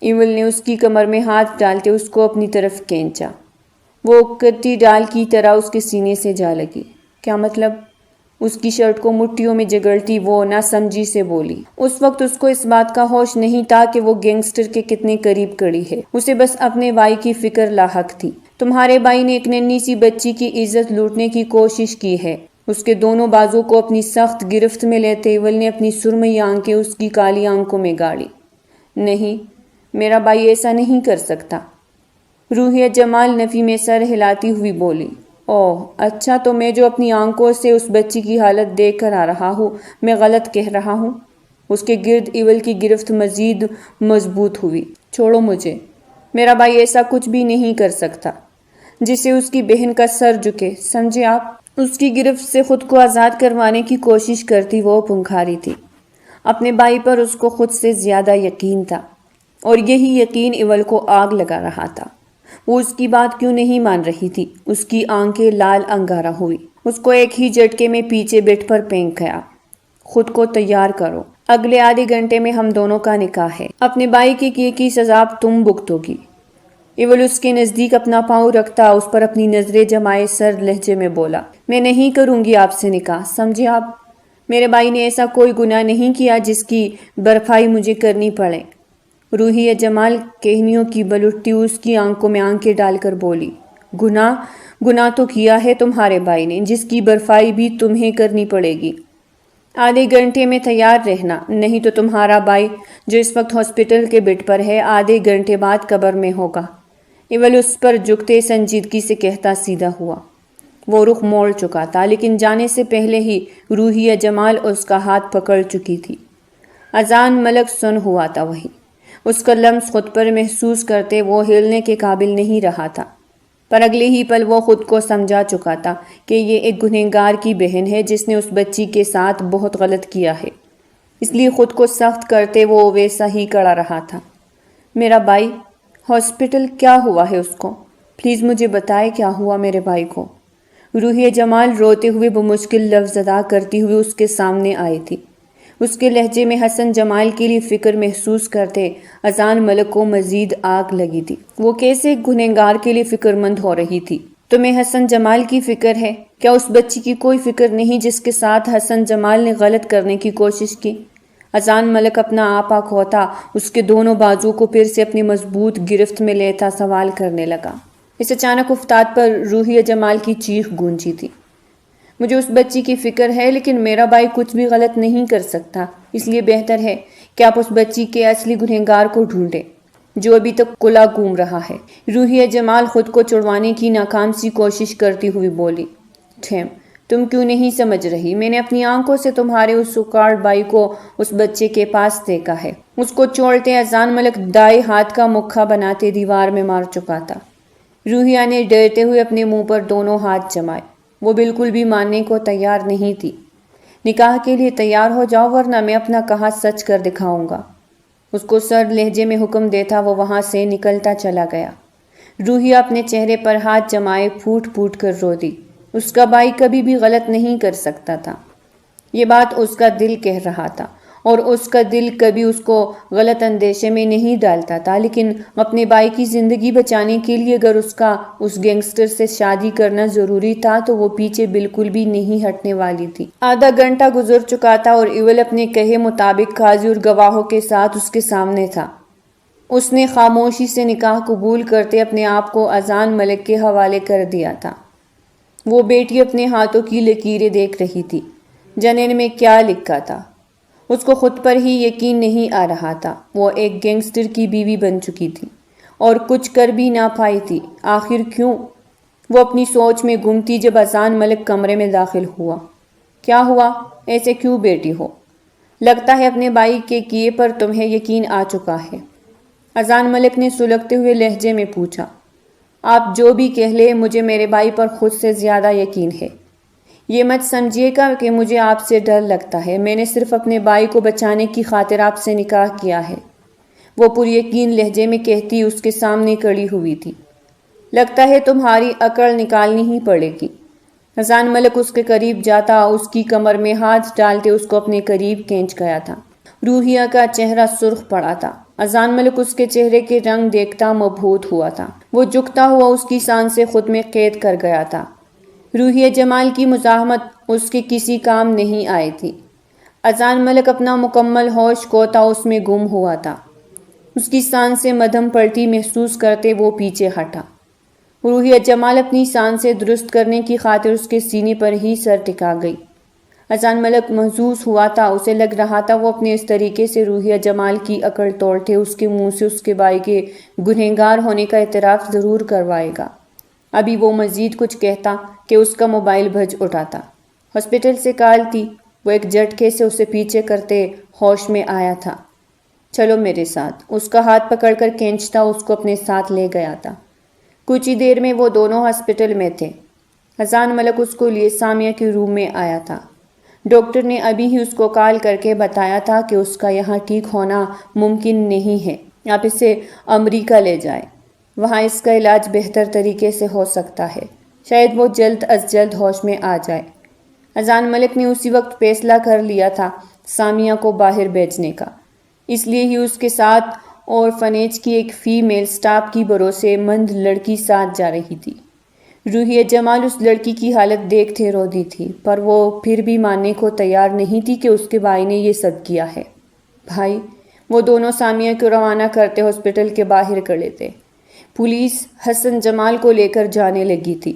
ایول نے اس کی کمر میں ہاتھ ڈالتے اس کو اپنی طرف کھینچا۔ وہ کٹی ڈال کی طرح اس کے سینے سے جا لگی۔ کیا مطلب؟ اس کی شرٹ کو مٹھیوں میں جگڑتی وہ نہ سمجھی سے بولی۔ اس وقت اس کو اس بات کا ہوش نہیں تھا کہ وہ گینگسٹر کے کتنے قریب کڑی ہے۔ اسے بس اپنے بھائی کی فکر لاحق تھی۔ تمہارے بھائی نے ایک ننھی سی بچی کی عزت لوٹنے کی کوشش کی ہے۔ اس کے دونوں بازو کو اپنی سخت گرفت میں لیتے ایول نے اپنی سرمئی آنکھیں اس کی کالی آنکھوں میں گاڑی۔ نہیں، میرا بھائی ایسا نہیں کر سکتا، روحیہ جمال نفی میں سر ہلاتی ہوئی بولی۔ اوہ اچھا، تو میں جو اپنی آنکھوں سے اس بچی کی حالت دیکھ کر آ رہا ہوں، میں غلط کہہ رہا ہوں؟ اس کے گرد ایول کی گرفت مزید مضبوط ہوئی۔ چھوڑو مجھے، میرا بھائی ایسا کچھ بھی نہیں کر سکتا جس سے اس کی بہن کا سر جھکے، سمجھے آپ؟ اس کی گرفت سے خود کو آزاد کروانے کی کوشش کرتی وہ پنکھاری تھی۔ اپنے بھائی پر اس کو خود سے زیادہ یقین تھا، اور یہی یقین ایول کو آگ لگا رہا تھا۔ وہ اس کی بات کیوں نہیں مان رہی تھی؟ اس کی آنکھیں لال انگارہ ہوئی۔ اس کو ایک ہی جھٹکے میں پیچھے بیٹھ پر پھینک گیا۔ خود کو تیار کرو، اگلے آدھے گھنٹے میں ہم دونوں کا نکاح ہے۔ اپنے بھائی کے کیے کی سزا تم بھگتو گی۔ ایول اس کے نزدیک اپنا پاؤں رکھتا اس پر اپنی نظریں جمائے سر لہجے میں بولا۔ میں نہیں کروں گی آپ سے نکاح، سمجھے آپ؟ میرے بھائی نے ایسا کوئی گناہ نہیں کیا جس کی بھرپائی مجھے کرنی پڑے۔ روحیہ جمال کہنیوں کی بلٹتی اس کی آنکھوں میں آنکھیں ڈال کر بولی۔ گناہ تو کیا ہے تمہارے بھائی نے، جس کی بھرپائی بھی تمہیں کرنی پڑے گی۔ آدھے گھنٹے میں تیار رہنا، نہیں تو تمہارا بھائی جو اس وقت ہاسپٹل کے بیڈ پر ہے آدھے گھنٹے بعد قبر میں ہوگا۔ ایول اس پر جھکتے سنجیدگی سے کہتا سیدھا ہوا۔ وہ رخ موڑ چکا تھا، لیکن جانے سے پہلے ہی روحیہ جمال اس کا ہاتھ پکڑ چکی تھی۔ اذان ملک سن ہوا تھا وہی۔ اس کا لمس خود پر محسوس کرتے وہ ہلنے کے قابل نہیں رہا تھا، پر اگلے ہی پل وہ خود کو سمجھا چکا تھا کہ یہ ایک گنہگار کی بہن ہے جس نے اس بچی کے ساتھ بہت غلط کیا ہے، اس لیے خود کو سخت کرتے وہ ویسا ہی کڑا رہا تھا۔ میرا بھائی ہاسپٹل، کیا ہوا ہے اس کو؟ پلیز مجھے بتائے کیا ہوا میرے بھائی کو؟ روحیہ جمال روتے ہوئے بمشکل لفظ ادا کرتی ہوئی اس کے سامنے آئی تھی۔ اس کے لہجے میں حسن جمال کے لیے فکر محسوس کرتے اذان ملک کو مزید آگ لگی تھی۔ وہ کیسے گنہگار کے لیے فکر مند ہو رہی تھی؟ تمہیں حسن جمال کی فکر ہے؟ کیا اس بچی کی کوئی فکر نہیں جس کے ساتھ حسن جمال نے غلط کرنے کی کوشش کی؟ اذان ملک اپنا آپا کھوتا اس کے دونوں بازو کو پھر سے اپنی مضبوط گرفت میں لیتا سوال کرنے لگا۔ اس اچانک افتاد پر روحیہ جمال کی چیخ گونجی تھی۔ مجھے اس بچی کی فکر ہے، لیکن میرا بھائی کچھ بھی غلط نہیں کر سکتا، اس لیے بہتر ہے کہ آپ اس بچی کے اصلی گنہگار کو ڈھونڈیں جو ابھی تک کھلا گھوم رہا ہے۔ روحیہ جمال خود کو چھڑوانے کی ناکام سی کوشش کرتی ہوئی بولی۔ تم کیوں نہیں سمجھ رہی؟ میں نے اپنی آنکھوں سے تمہارے اس سکاڑ بھائی کو اس بچے کے پاس دیکھا ہے۔ اس کو چھوڑتے اذان ملک دائیں ہاتھ کا مکھا بناتے دیوار میں مار چکا تھا۔ روحیہ نے ڈرتے ہوئے اپنے منہ پر دونوں ہاتھ جمائے۔ وہ بالکل بھی ماننے کو تیار نہیں تھی۔ نکاح کے لیے تیار ہو جاؤ، ورنہ میں اپنا کہا سچ کر دکھاؤں گا۔ اس کو سر لہجے میں حکم دیتا وہ وہاں سے نکلتا چلا گیا۔ روحیہ اپنے چہرے پر ہاتھ جمائے پھوٹ پھوٹ کر رو دی۔ اس کا بھائی کبھی بھی غلط نہیں کر سکتا تھا، یہ بات اس کا دل کہہ رہا تھا، اور اس کا دل کبھی اس کو غلط اندیشے میں نہیں ڈالتا تھا، لیکن اپنے بھائی کی زندگی بچانے کے لیے اگر اس کا اس گینگسٹر سے شادی کرنا ضروری تھا تو وہ پیچھے بالکل بھی نہیں ہٹنے والی تھی۔ آدھا گھنٹہ گزر چکا تھا اور ایول اپنے کہے مطابق قاضی اور گواہوں کے ساتھ اس کے سامنے تھا۔ اس نے خاموشی سے نکاح قبول کرتے اپنے آپ کو اذان ملک کے حوالے کر دیا تھا۔ وہ بیٹی اپنے ہاتھوں کی لکیریں دیکھ رہی تھی، جنین میں کیا لکھا تھا۔ اس کو خود پر ہی یقین نہیں آ رہا تھا، وہ ایک گینگسٹر کی بیوی بن چکی تھی اور کچھ کر بھی نہ پائی تھی۔ آخر کیوں؟ وہ اپنی سوچ میں گم تھی جب اذان ملک کمرے میں داخل ہوا۔ کیا ہوا؟ ایسے کیوں بیٹی ہو؟ لگتا ہے اپنے بھائی کے کیے پر تمہیں یقین آ چکا ہے، اذان ملک نے سلگتے ہوئے لہجے میں پوچھا۔ آپ جو بھی کہہ لیں، مجھے میرے بھائی پر خود سے زیادہ یقین ہے۔ یہ مت سمجھیے گا کہ مجھے آپ سے ڈر لگتا ہے، میں نے صرف اپنے بھائی کو بچانے کی خاطر آپ سے نکاح کیا ہے، وہ پر یقین لہجے میں کہتی اس کے سامنے کھڑی ہوئی تھی۔ لگتا ہے تمہاری عقل نکالنی ہی پڑے گی۔ اذان ملک اس کے قریب جاتا، اس کی کمر میں ہاتھ ڈالتے اس کو اپنے قریب کھینچ گیا تھا۔ روحیہ کا چہرہ سرخ پڑا تھا۔ اذان ملک اس کے چہرے کے رنگ دیکھتا مبہوت ہوا تھا۔ وہ جھکتا ہوا اس کی سانسیں خود میں قید کر گیا تھا۔ روحیہ جمال کی مزاحمت اس کے کسی کام نہیں آئی تھی۔ اذان ملک اپنا مکمل ہوش کھوتا اس میں گم ہوا تھا۔ اس کی سانسیں مدھم پڑتی محسوس کرتے وہ پیچھے ہٹا۔ روحیہ جمال اپنی سانسیں درست کرنے کی خاطر اس کے سینے پر ہی سر ٹکا گئی۔ اذان ملک محظوظ ہوا تھا، اسے لگ رہا تھا وہ اپنے اس طریقے سے روحیہ جمال کی عقل توڑتے اس کے منہ سے اس کے بھائی کے گنہگار ہونے کا اعتراف ضرور کروائے گا۔ ابھی وہ مزید کچھ کہتا کہ اس کا موبائل بج اٹھا تھا۔ ہاسپٹل سے کال تھی۔ وہ ایک جھٹکے سے اسے پیچھے کرتے ہوش میں آیا تھا۔ چلو میرے ساتھ، اس کا ہاتھ پکڑ کر کھینچتا اس کو اپنے ساتھ لے گیا تھا۔ کچھ ہی دیر میں وہ دونوں ہاسپٹل میں تھے۔ اذان ملک اس کو لیے سامیہ کے روم میں آیا تھا۔ ڈاکٹر نے ابھی ہی اس کو کال کر کے بتایا تھا کہ اس کا یہاں ٹھیک ہونا ممکن نہیں ہے، آپ اسے امریکہ لے جائیں، وہاں اس کا علاج بہتر طریقے سے ہو سکتا ہے، شاید وہ جلد از جلد ہوش میں آ جائے۔ اذان ملک نے اسی وقت فیصلہ کر لیا تھا سامیہ کو باہر بھیجنے کا، اس لیے ہی اس کے ساتھ اورفنیج کی ایک فیمیل سٹاف کی بھروسے مند لڑکی ساتھ جا رہی تھی۔ روحیہ جمال اس لڑکی کی حالت دیکھتے رو دی تھی، پر وہ پھر بھی ماننے کو تیار نہیں تھی کہ اس کے بھائی نے یہ سب کیا ہے۔ بھائی، وہ دونوں سامیہ کو روانہ کرتے ہاسپٹل کے باہر کھڑے تھے۔ پولیس حسن جمال کو لے کر جانے لگی تھی۔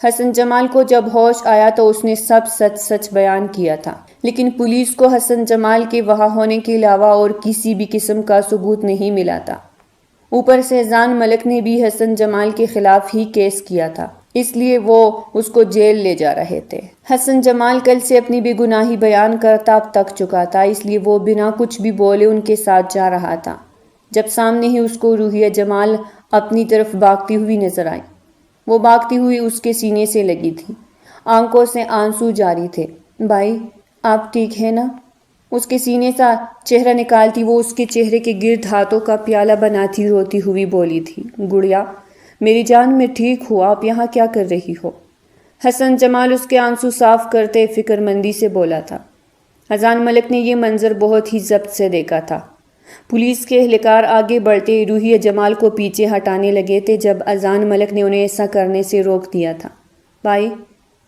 حسن جمال کو جب ہوش آیا تو اس نے سب سچ سچ بیان کیا تھا، لیکن پولیس کو حسن جمال کے وہاں ہونے کے علاوہ اور کسی بھی قسم کا ثبوت نہیں ملا تھا۔ اوپر سے اذان ملک نے بھی حسن جمال کے خلاف ہی کیس کیا تھا، اس لیے وہ اس کو جیل لے جا رہے تھے۔ حسن جمال کل سے اپنی بے گناہی بیان کرتا اب تک چکا تھا، اس لیے وہ بنا کچھ بھی بولے ان کے ساتھ جا رہا تھا، جب سامنے ہی اس کو روحیہ جمال اپنی طرف بھاگتی ہوئی نظر آئی۔ وہ بھاگتی ہوئی اس کے سینے سے لگی تھی، آنکھوں سے آنسو جاری تھے۔ بھائی، آپ ٹھیک ہیں نا؟ اس کے سینے سے چہرہ نکالتی وہ اس کے چہرے کے گرد ہاتھوں کا پیالہ بناتی روتی ہوئی بولی تھی، گڑیا میری جان، میں ٹھیک ہوں، آپ یہاں کیا کر رہی ہو؟ حسن جمال اس کے آنسو صاف کرتے فکر مندی سے بولا تھا۔ اذان ملک نے یہ منظر بہت ہی ضبط سے دیکھا تھا۔ پولیس کے اہلکار آگے بڑھتے روحیہ جمال کو پیچھے ہٹانے لگے تھے جب اذان ملک نے انہیں ایسا کرنے سے روک دیا تھا۔ بھائی،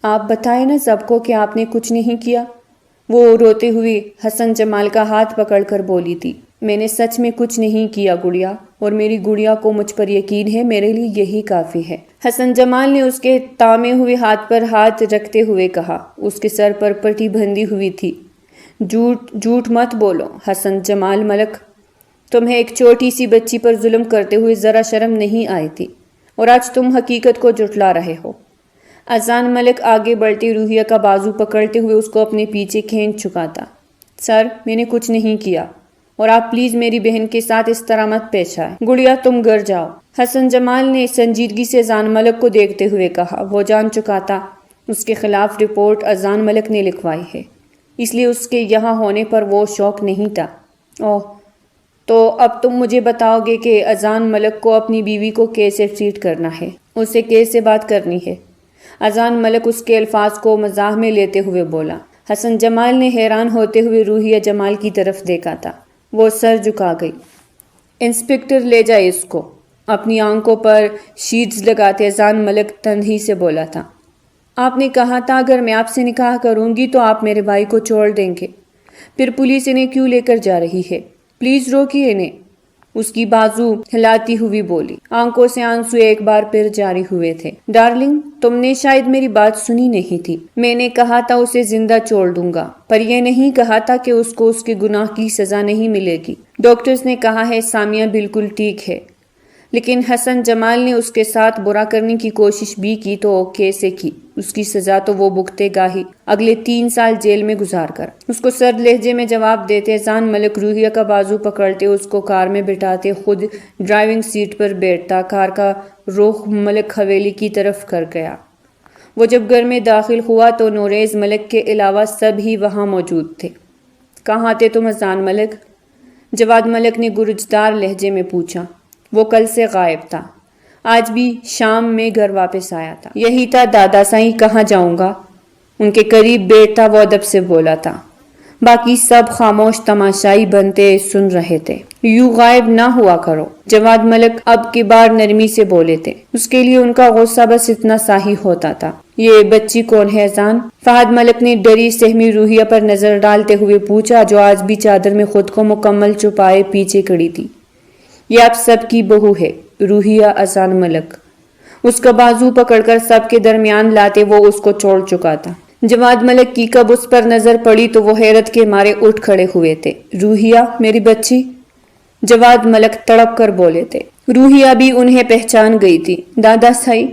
آپ بتائیں نا سب کو کہ آپ نے کچھ نہیں کیا؟ وہ روتے ہوئے حسن جمال کا ہاتھ پکڑ کر بولی تھی۔ میں نے سچ میں کچھ نہیں کیا گڑیا، اور میری گڑیا کو مجھ پر یقین ہے، میرے لیے یہی کافی ہے۔ حسن جمال نے اس کے تامے ہوئے ہاتھ پر ہاتھ رکھتے ہوئے کہا۔ اس کے سر پر پٹی بندھی ہوئی تھی۔ جھوٹ مت بولو حسن جمال ملک، تمہیں ایک چھوٹی سی بچی پر ظلم کرتے ہوئے ذرا شرم نہیں آئی تھی، اور آج تم حقیقت کو جھٹلا رہے ہو۔ اذان ملک آگے بڑھتے روحیہ کا بازو پکڑتے ہوئے اس کو اپنے پیچھے کھینچ چکا تھا۔ سر، میں نے کچھ نہیں کیا، اور آپ پلیز میری بہن کے ساتھ اس طرح مت پیش آئے۔ گڑیا تم گھر جاؤ، حسن جمال نے سنجیدگی سے اذان ملک کو دیکھتے ہوئے کہا۔ وہ جان چکا تھا اس کے خلاف رپورٹ اذان ملک نے لکھوائی ہے، اس لیے اس کے یہاں ہونے پر وہ شوق نہیں تھا۔ اوہ، تو اب تم مجھے بتاؤ گے کہ اذان ملک کو اپنی بیوی کو کیسے ٹریٹ کرنا ہے، اسے کیسے بات کرنی ہے؟ اذان ملک اس کے الفاظ کو مزاح میں لیتے ہوئے بولا۔ حسن جمال نے حیران ہوتے ہوئے روحیہ جمال کی طرف دیکھا تھا۔ وہ سر جھکا گئی۔ انسپکٹر لے جائے اس کو، اپنی آنکھوں پر شیٹس لگاتے اذان ملک تندہی سے بولا تھا۔ آپ نے کہا تھا اگر میں آپ سے نکاح کروں گی تو آپ میرے بھائی کو چھوڑ دیں گے، پھر پولیس انہیں کیوں لے کر جا رہی ہے؟ پلیز روکیے انہیں، اس کی بازو ہلاتی ہوئی بولی۔ آنکھوں سے آنسو ایک بار پھر جاری ہوئے تھے۔ ڈارلنگ، تم نے شاید میری بات سنی نہیں تھی۔ میں نے کہا تھا اسے زندہ چھوڑ دوں گا، پر یہ نہیں کہا تھا کہ اس کو اس کے گناہ کی سزا نہیں ملے گی۔ ڈاکٹرز نے کہا ہے سامیہ بالکل ٹھیک ہے، لیکن حسن جمال نے اس کے ساتھ برا کرنے کی کوشش بھی کی تو کیسے کی؟ اس کی سزا تو وہ بھگتے گا ہی، اگلے 3 سال جیل میں گزار کر۔ اس کو سرد لہجے میں جواب دیتے اذان ملک روحیہ کا بازو پکڑتے اس کو کار میں بٹھاتے خود ڈرائیونگ سیٹ پر بیٹھتا کار کا رخ ملک حویلی کی طرف کر گیا۔ وہ جب گھر میں داخل ہوا تو نوریز ملک کے علاوہ سب ہی وہاں موجود تھے۔ کہاں تھے تم اذان ملک؟ جواد ملک نے گرجدار لہجے میں پوچھا۔ وہ کل سے غائب تھا، آج بھی شام میں گھر واپس آیا تھا۔ یہی تھا دادا سائیں، کہاں جاؤں گا؟ ان کے قریب بیٹھا وہ ادب سے بولا تھا۔ باقی سب خاموش تماشائی بنتے سن رہے تھے۔ یوں غائب نہ ہوا کرو، جواد ملک اب کی بار نرمی سے بولے تھے۔ اس کے لیے ان کا غصہ بس اتنا سا ہی ہوتا تھا۔ یہ بچی کون ہے اذان؟ فہد ملک نے ڈری سہمی روحیہ پر نظر ڈالتے ہوئے پوچھا، جو آج بھی چادر میں خود کو مکمل چھپائے پیچھے کھڑی تھی۔ یہ آپ سب کی بہو ہے، روحیہ اذان ملک۔ اس کا بازو پکڑ کر سب کے درمیان لاتے وہ اس کو چھوڑ چکا تھا۔ جواد ملک کی کب اس پر نظر پڑی تو وہ حیرت کے مارے اٹھ کھڑے ہوئے تھے۔ روحیہ میری بچی؟ جواد ملک تڑپ کر بولے تھے۔ روحیہ بھی انہیں پہچان گئی تھی۔ دادا سائی؟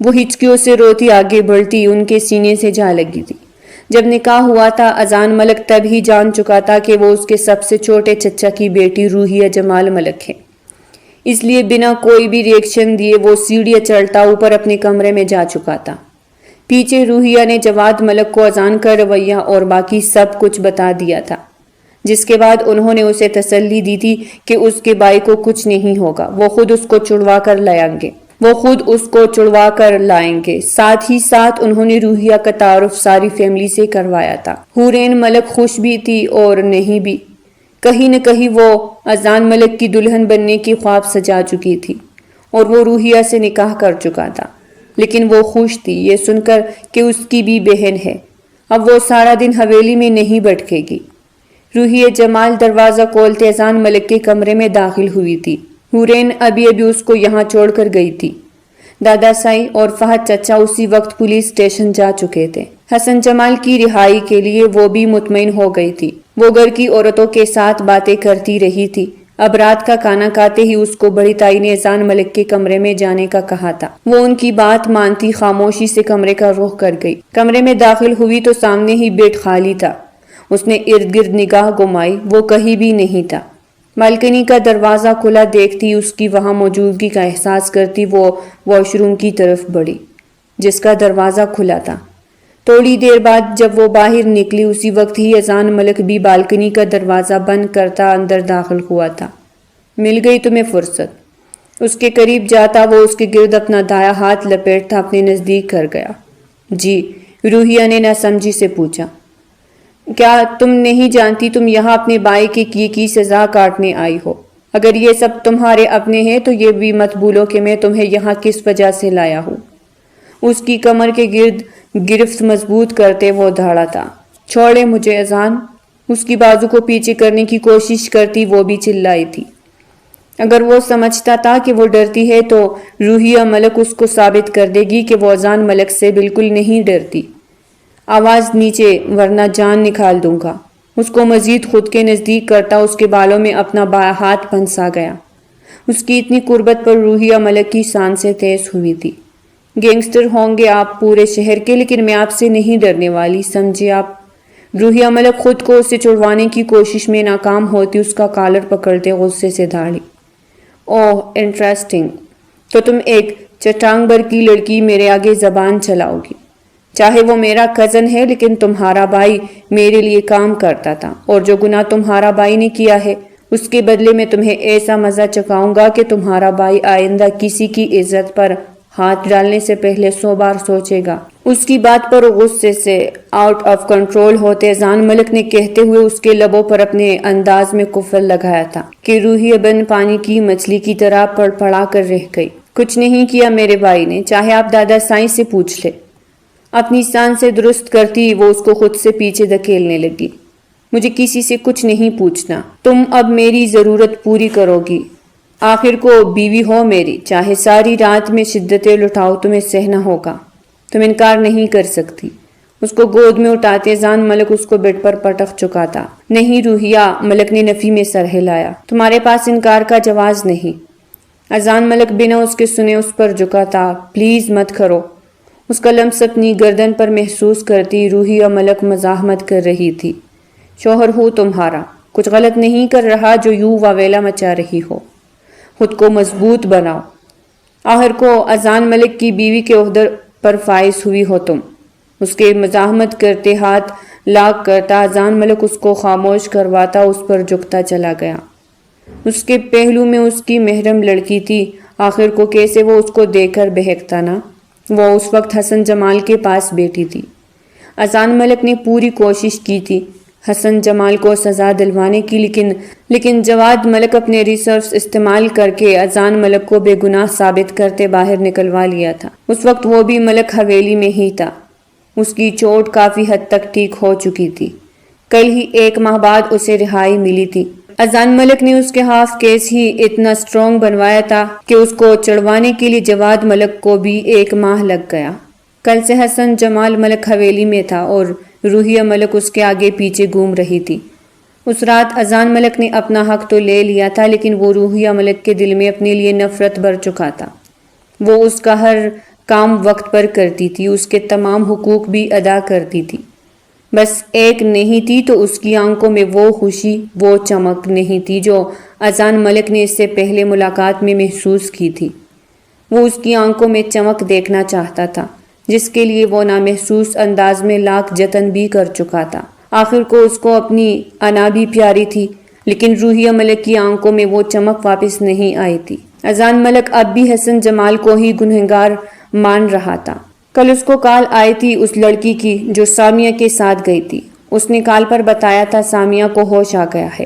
وہ ہچکیوں سے روتی آگے بڑھتی ان کے سینے سے جا لگی تھی۔ جب نکاح ہوا تھا اذان ملک تب ہی جان چکا تھا کہ وہ اس کے سب سے چھوٹے چچا کی بیٹی روحیہ جمال ملک ہے، اس لیے بنا کوئی بھی ریئیکشن دیے وہ سیڑھیاں چڑھتا اوپر اپنے کمرے میں جا چکا تھا۔ پیچھے روحیہ نے جواد ملک کو اذان کا رویہ اور باقی سب کچھ بتا دیا تھا، جس کے بعد انہوں نے اسے تسلی دی تھی کہ اس کے بھائی کو کچھ نہیں ہوگا، وہ خود اس کو چھڑوا کر لائیں گے۔ ساتھ ہی ساتھ انہوں نے روحیہ کا تعارف ساری فیملی سے کروایا تھا۔ حورین ملک خوش بھی تھی اور نہیں بھی، کہیں نہ کہیں وہ اذان ملک کی دلہن بننے کی خواب سجا چکی تھی اور وہ روحیہ سے نکاح کر چکا تھا، لیکن وہ خوش تھی یہ سن کر کہ اس کی بھی بہن ہے۔ اب وہ سارا دن حویلی میں نہیں بیٹھے گی۔ روحیہ جمال دروازہ کھولتے اذان ملک کے کمرے میں داخل ہوئی تھی۔ حورین ابھی اس کو یہاں چھوڑ کر گئی تھی۔ دادا سائی اور فہد چچا اسی وقت پولیس اسٹیشن جا چکے تھے۔ حسن جمال کی رہائی کے لیے وہ بھی مطمئن ہو گئی تھی۔ وہ گھر کی عورتوں کے ساتھ باتیں کرتی رہی تھی۔ اب رات کا کھانا کھاتے ہی اس کو بڑی تائی نے اذان ملک کے کمرے میں جانے کا کہا تھا۔ وہ ان کی بات مانتی خاموشی سے کمرے کا رخ کر گئی۔ کمرے میں داخل ہوئی تو سامنے ہی بیڈ خالی تھا۔ اس نے ارد گرد نگاہ گھمائی، وہ کہیں بھی نہیں تھا۔ بالکنی کا دروازہ کھلا دیکھتی اس کی وہاں موجودگی کا احساس کرتی وہ واش روم کی طرف بڑھی، جس کا دروازہ کھلا تھا۔ تھوڑی دیر بعد جب وہ باہر نکلی اسی وقت ہی اذان ملک بھی بالکنی کا دروازہ بند کرتا اندر داخل ہوا تھا۔ مل گئی تمہیں فرصت؟ اس کے قریب جاتا وہ اس کے گرد اپنا دایاں ہاتھ لپیٹتا اپنے نزدیک کر گیا۔ جی، روحیہ نے ناسمجھی سے پوچھا۔ کیا تم نہیں جانتی تم یہاں اپنے بھائی کے کیے کی سزا کاٹنے آئی ہو؟ اگر یہ سب تمہارے اپنے ہیں تو یہ بھی مت بھولو کہ میں تمہیں یہاں کس وجہ سے لایا ہوں۔ اس کی کمر کے گرد گرفت مضبوط کرتے وہ دھاڑا تھا۔ چھوڑے مجھے اذان، اس کی بازو کو پیچھے کرنے کی کوشش کرتی وہ بھی چلائی تھی۔ اگر وہ سمجھتا تھا کہ وہ ڈرتی ہے تو روحیہ ملک اس کو ثابت کر دے گی کہ وہ اذان ملک سے بالکل نہیں ڈرتی۔ آواز نیچے ورنہ جان نکال دوں گا۔ اس کو مزید خود کے نزدیک کرتا اس کے بالوں میں اپنا بایاں ہاتھ پھنسا گیا۔ اس کی اتنی قربت پر روحیہ ملک کی سانسیں تیز ہوئی تھی۔ گینگسٹر ہوں گے آپ پورے شہر کے، لیکن میں آپ سے نہیں ڈرنے والی، سمجھے آپ؟ روحیہ ملک خود کو اسے چھڑوانے کی کوشش میں ناکام ہوتی اس کا کالر پکڑتے غصے سے دھاڑی۔ اوہ انٹرسٹنگ، تو تم ایک چٹانگ بھر کی لڑکی میرے آگے زبان چلاؤ گی؟ چاہے وہ میرا کزن ہے لیکن تمہارا بھائی میرے لیے کام کرتا تھا، اور جو گناہ تمہارا بھائی نے کیا ہے اس کے بدلے میں تمہیں ایسا مزہ چکھاؤں گا کہ تمہارا بھائی آئندہ کسی کی عزت پر ہاتھ ڈالنے سے پہلے 100 بار سوچے گا۔ اس کی بات پر غصے سے آؤٹ آف کنٹرول ہوتے اذان ملک نے کہتے ہوئے اس کے لبوں پر اپنے انداز میں کفل لگایا تھا کہ روحیہ بن پانی کی مچھلی کی طرح پڑ پڑا کر رہ گئی۔ کچھ نہیں کیا میرے بھائی نے، چاہے آپ دادا سائیں سے پوچھ لے۔ اپنی سان سے درست کرتی وہ اس کو خود سے پیچھے دھکیلنے لگی۔ مجھے کسی سے کچھ نہیں پوچھنا، تم اب میری ضرورت پوری کرو گی، آخر کو بیوی ہو میری، چاہے ساری رات میں شدتیں لٹاؤ تمہیں سہنا ہوگا، تم انکار نہیں کر سکتی۔ اس کو گود میں اٹھاتے اذان ملک اس کو بیڈ پر پٹک چکا تھا۔ نہیں روحیہ، ملک نے نفی میں سر ہلایا، تمہارے پاس انکار کا جواز نہیں۔ اذان ملک بنا اس کے سنے اس پر جھکا تھا۔ پلیز مت کرو۔ اس کا لمس اپنی گردن پر محسوس کرتی روحیہ ملک مزاحمت کر رہی تھی۔ شوہر ہوں تمہارا، کچھ غلط نہیں کر رہا جو یوں واویلا مچا رہی ہو، خود کو مضبوط بناؤ، آخر کو اذان ملک کی بیوی کے عہدے پر فائز ہوئی ہو تم۔ اس کے مزاحمت کرتے ہاتھ لاک کرتا اذان ملک اس کو خاموش کرواتا اس پر جھکتا چلا گیا۔ اس کے پہلو میں اس کی محرم لڑکی تھی، آخر کو کیسے وہ اس کو دیکھ کر بہکتا نہ۔ وہ اس وقت حسن جمال کے پاس بیٹھی تھی۔ اذان ملک نے پوری کوشش کی تھی حسن جمال کو سزا دلوانے کی، لیکن جواد ملک اپنے ریسرچ استعمال کر کے اذان ملک کو بے گناہ ثابت کرتے باہر نکلوا لیا تھا۔ اس وقت وہ بھی ملک حویلی میں ہی تھا۔ اس کی چوٹ کافی حد تک ٹھیک ہو چکی تھی، کل ہی 1 ماہ بعد اسے رہائی ملی تھی۔ اذان ملک نے اس کے ہاف کیس ہی اتنا سٹرونگ بنوایا تھا کہ اس کو چڑھوانے کے لیے جواد ملک کو بھی 1 ماہ لگ گیا۔ کل سے حسن جمال ملک حویلی میں تھا اور روحیہ ملک اس کے آگے پیچھے گھوم رہی تھی۔ اس رات اذان ملک نے اپنا حق تو لے لیا تھا، لیکن وہ روحیہ ملک کے دل میں اپنے لیے نفرت بھر چکا تھا۔ وہ اس کا ہر کام وقت پر کرتی تھی، اس کے تمام حقوق بھی ادا کرتی تھی، بس ایک نہیں تھی تو اس کی آنکھوں میں وہ خوشی، وہ چمک نہیں تھی جو اذان ملک نے اس سے پہلے ملاقات میں محسوس کی تھی۔ وہ اس کی آنکھوں میں چمک دیکھنا چاہتا تھا جس کے لیے وہ نامحسوس انداز میں لاکھ جتن بھی کر چکا تھا۔ آخر کو اس کو اپنی انا بھی پیاری تھی، لیکن روحیہ ملک کی آنکھوں میں وہ چمک واپس نہیں آئی تھی۔ اذان ملک اب بھی حسن جمال کو ہی گنہگار مان رہا تھا۔ کل اس کو کال آئی تھی اس لڑکی کی جو سامیہ کے ساتھ گئی تھی۔ اس نے کال پر بتایا تھا سامیہ کو ہوش آ گیا ہے۔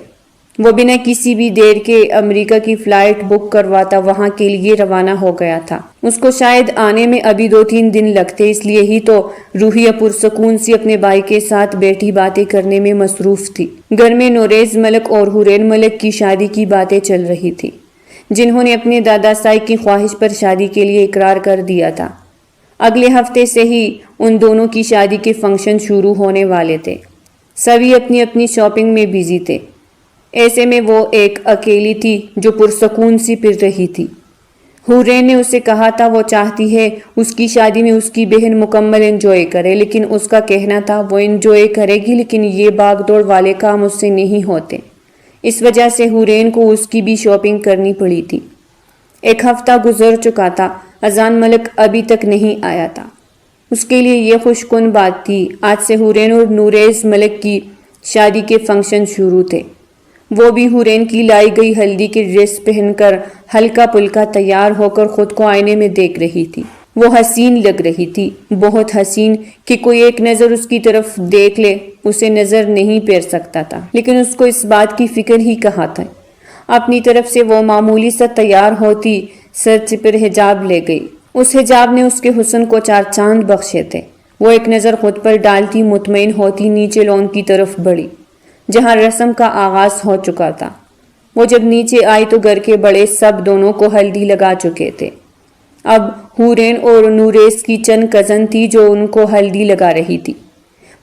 وہ بنا کسی بھی دیر کے امریکہ کی فلائٹ بک کرواتا وہاں کے لیے روانہ ہو گیا تھا۔ اس کو شاید آنے میں ابھی 2-3 دن لگتے، اس لیے ہی تو روحیہ پرسکون سی اپنے بھائی کے ساتھ بیٹھی باتیں کرنے میں مصروف تھی۔ گھر میں نوریز ملک اور حورین ملک کی شادی کی باتیں چل رہی تھی، جنہوں نے اپنے دادا سائی کی خواہش پر شادی کے لیے اقرار کر دیا تھا۔ اگلے ہفتے سے ہی ان دونوں کی شادی کے فنکشن شروع ہونے والے تھے۔ سبھی اپنی اپنی شاپنگ میں بیزی تھے، ایسے میں وہ ایک اکیلی تھی جو پرسکون سی پھر رہی تھی۔ حورین نے اسے کہا تھا وہ چاہتی ہے اس کی شادی میں اس کی بہن مکمل انجوائے کرے، لیکن اس کا کہنا تھا وہ انجوائے کرے گی لیکن یہ بھاگ دوڑ والے کام اس سے نہیں ہوتے۔ اس وجہ سے حورین کو اس کی بھی شاپنگ کرنی پڑی تھی۔ 1 ہفتہ گزر چکا تھا، اذان ملک ابھی تک نہیں آیا تھا۔ اس کے لیے یہ خوش کن بات تھی، آج سے حورین اور نوریز ملک کی شادی کے فنکشن شروع تھے۔ وہ بھی حورین کی لائی گئی ہلدی کی ڈریس پہن کر ہلکا پلکا تیار ہو کر خود کو آئینے میں دیکھ رہی تھی۔ وہ حسین لگ رہی تھی، بہت حسین کہ کوئی ایک نظر اس کی طرف دیکھ لے اسے نظر نہیں پھیر سکتا تھا، لیکن اس کو اس بات کی فکر ہی کہاں تھا۔ اپنی طرف سے وہ معمولی سا تیار ہوتی سر پر حجاب لے گئی۔ اس حجاب نے اس کے حسن کو 4 چاند بخشے تھے۔ وہ ایک نظر خود پر ڈالتی مطمئن ہوتی نیچے لون کی طرف بڑھی جہاں رسم کا آغاز ہو چکا تھا۔ وہ جب نیچے آئی تو گھر کے بڑے سب دونوں کو ہلدی لگا چکے تھے۔ اب حورین اور نوریز کی چند کزن تھی جو ان کو ہلدی لگا رہی تھی۔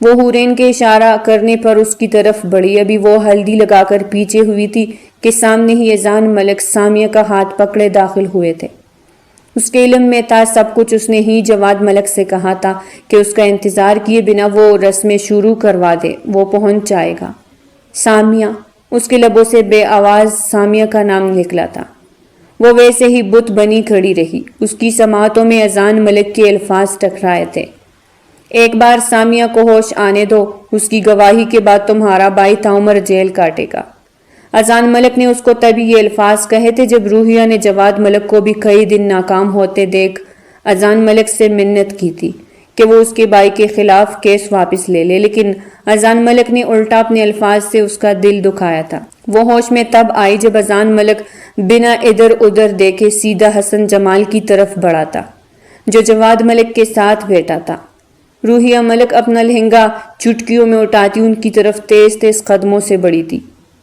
وہ حورین کے اشارہ کرنے پر اس کی طرف بڑھی، ابھی وہ ہلدی لگا کر پیچھے ہوئی تھی کہ سامنے ہی اذان ملک سامیہ کا ہاتھ پکڑے داخل ہوئے تھے۔ اس کے علم میں تھا سب کچھ، اس نے ہی جواد ملک سے کہا تھا کہ اس کا انتظار کیے بنا وہ رسمیں شروع کروا دے، وہ پہنچ جائے گا۔ سامیہ، اس کے لبوں سے بے آواز سامیہ کا نام نکلا تھا۔ وہ ویسے ہی بت بنی کھڑی رہی، اس کی سماعتوں میں اذان ملک کے الفاظ ٹکرائے تھے۔ ایک بار سامیہ کو ہوش آنے دو، اس کی گواہی کے بعد تمہارا بھائی تاعمر جیل کاٹے گا۔ اذان ملک نے اس کو تبھی یہ الفاظ کہے تھے جب روحیہ نے جواد ملک کو بھی کئی دن ناکام ہوتے دیکھ اذان ملک سے منت کی تھی کہ وہ اس کے بھائی کے خلاف کیس واپس لے لے، لیکن اذان ملک نے الٹا اپنے الفاظ سے اس کا دل دکھایا تھا۔ وہ ہوش میں تب آئی جب اذان ملک بنا ادھر ادھر دیکھے سیدھا حسن جمال کی طرف بڑھا تھا جو جواد ملک کے ساتھ بیٹھا تھا۔ روحیہ ملک اپنا لہنگا چٹکیوں میں اٹھاتی ان کی طرف تیز تیز قدموں سے بڑھی تھی۔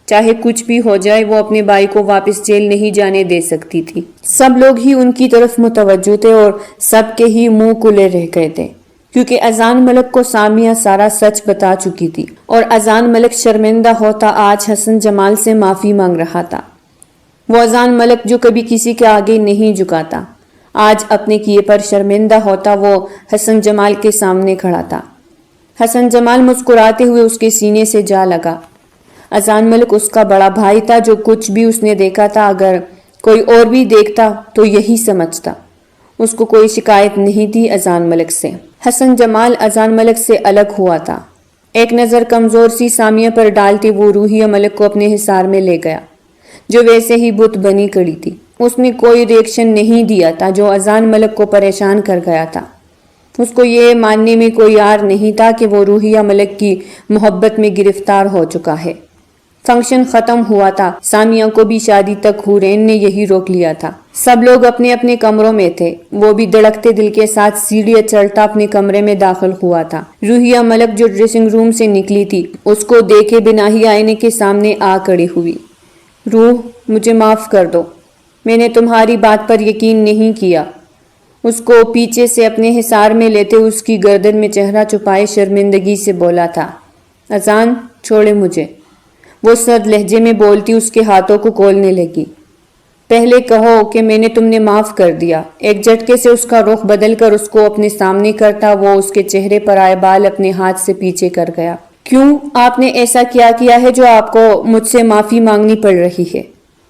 چاہے کچھ بھی ہو جائے وہ اپنے بھائی کو واپس جیل نہیں جانے دے سکتی تھی۔ سب لوگ ہی ان کی طرف متوجہ تھے اور سب کے ہی منہ کھلے رہ گئے تھے، کیونکہ اذان ملک کو سامیہ سارا سچ بتا چکی تھی اور اذان ملک شرمندہ ہوتا آج حسن جمال سے معافی مانگ رہا تھا۔ وہ اذان ملک جو کبھی کسی کے آگے نہیں جھکاتا، آج اپنے کیے پر شرمندہ ہوتا وہ حسن جمال کے سامنے کھڑا تھا۔ حسن جمال مسکراتے ہوئے اس کے سینے سے جا لگا۔ اذان ملک اس کا بڑا بھائی تھا، جو کچھ بھی اس نے دیکھا تھا اگر کوئی اور بھی دیکھتا تو یہی سمجھتا۔ اس کو کوئی شکایت نہیں تھی اذان ملک سے۔ حسن جمال اذان ملک سے الگ ہوا تھا۔ ایک نظر کمزور سی سامیہ پر ڈالتے وہ روحیہ ملک کو اپنے حصار میں لے گیا، جو ویسے ہی بت بنی کڑی تھی۔ اس نے کوئی ریئیکشن نہیں دیا تھا، جو اذان ملک کو پریشان کر گیا تھا۔ اس کو یہ ماننے میں کوئی یار نہیں تھا کہ وہ روحیہ ملک کی محبت میں گرفتار ہو چکا ہے۔ فنکشن ختم ہوا تھا، سامیہ کو بھی شادی تک حورین نے یہی روک لیا تھا۔ سب لوگ اپنے اپنے کمروں میں تھے، وہ بھی دھڑکتے دل کے ساتھ سیڑھیاں چڑھتا اپنے کمرے میں داخل ہوا تھا۔ روحیہ ملک جو ڈریسنگ روم سے نکلی تھی اس کو دیکھے بنا ہی آئینے کے سامنے آ کھڑی ہوئی۔ روح، مجھے معاف کر دو، میں نے تمہاری بات پر یقین نہیں کیا۔ اس کو پیچھے سے اپنے حصار میں لیتے اس کی گردن میں چہرہ چھپائے شرمندگی سے بولا تھا، اذان چھوڑے مجھے۔ وہ سرد لہجے میں بولتی اس کے ہاتھوں کو کھولنے لگی۔ پہلے کہو کہ میں نے تمہیں معاف کر دیا۔ ایک جھٹکے سے اس کا رخ بدل کر اس کو اپنے سامنے کرتا وہ اس کے چہرے پر آئے بال اپنے ہاتھ سے پیچھے کر گیا۔ کیوں آپ نے ایسا کیا ہے جو آپ کو مجھ سے معافی مانگنی پڑ رہی ہے؟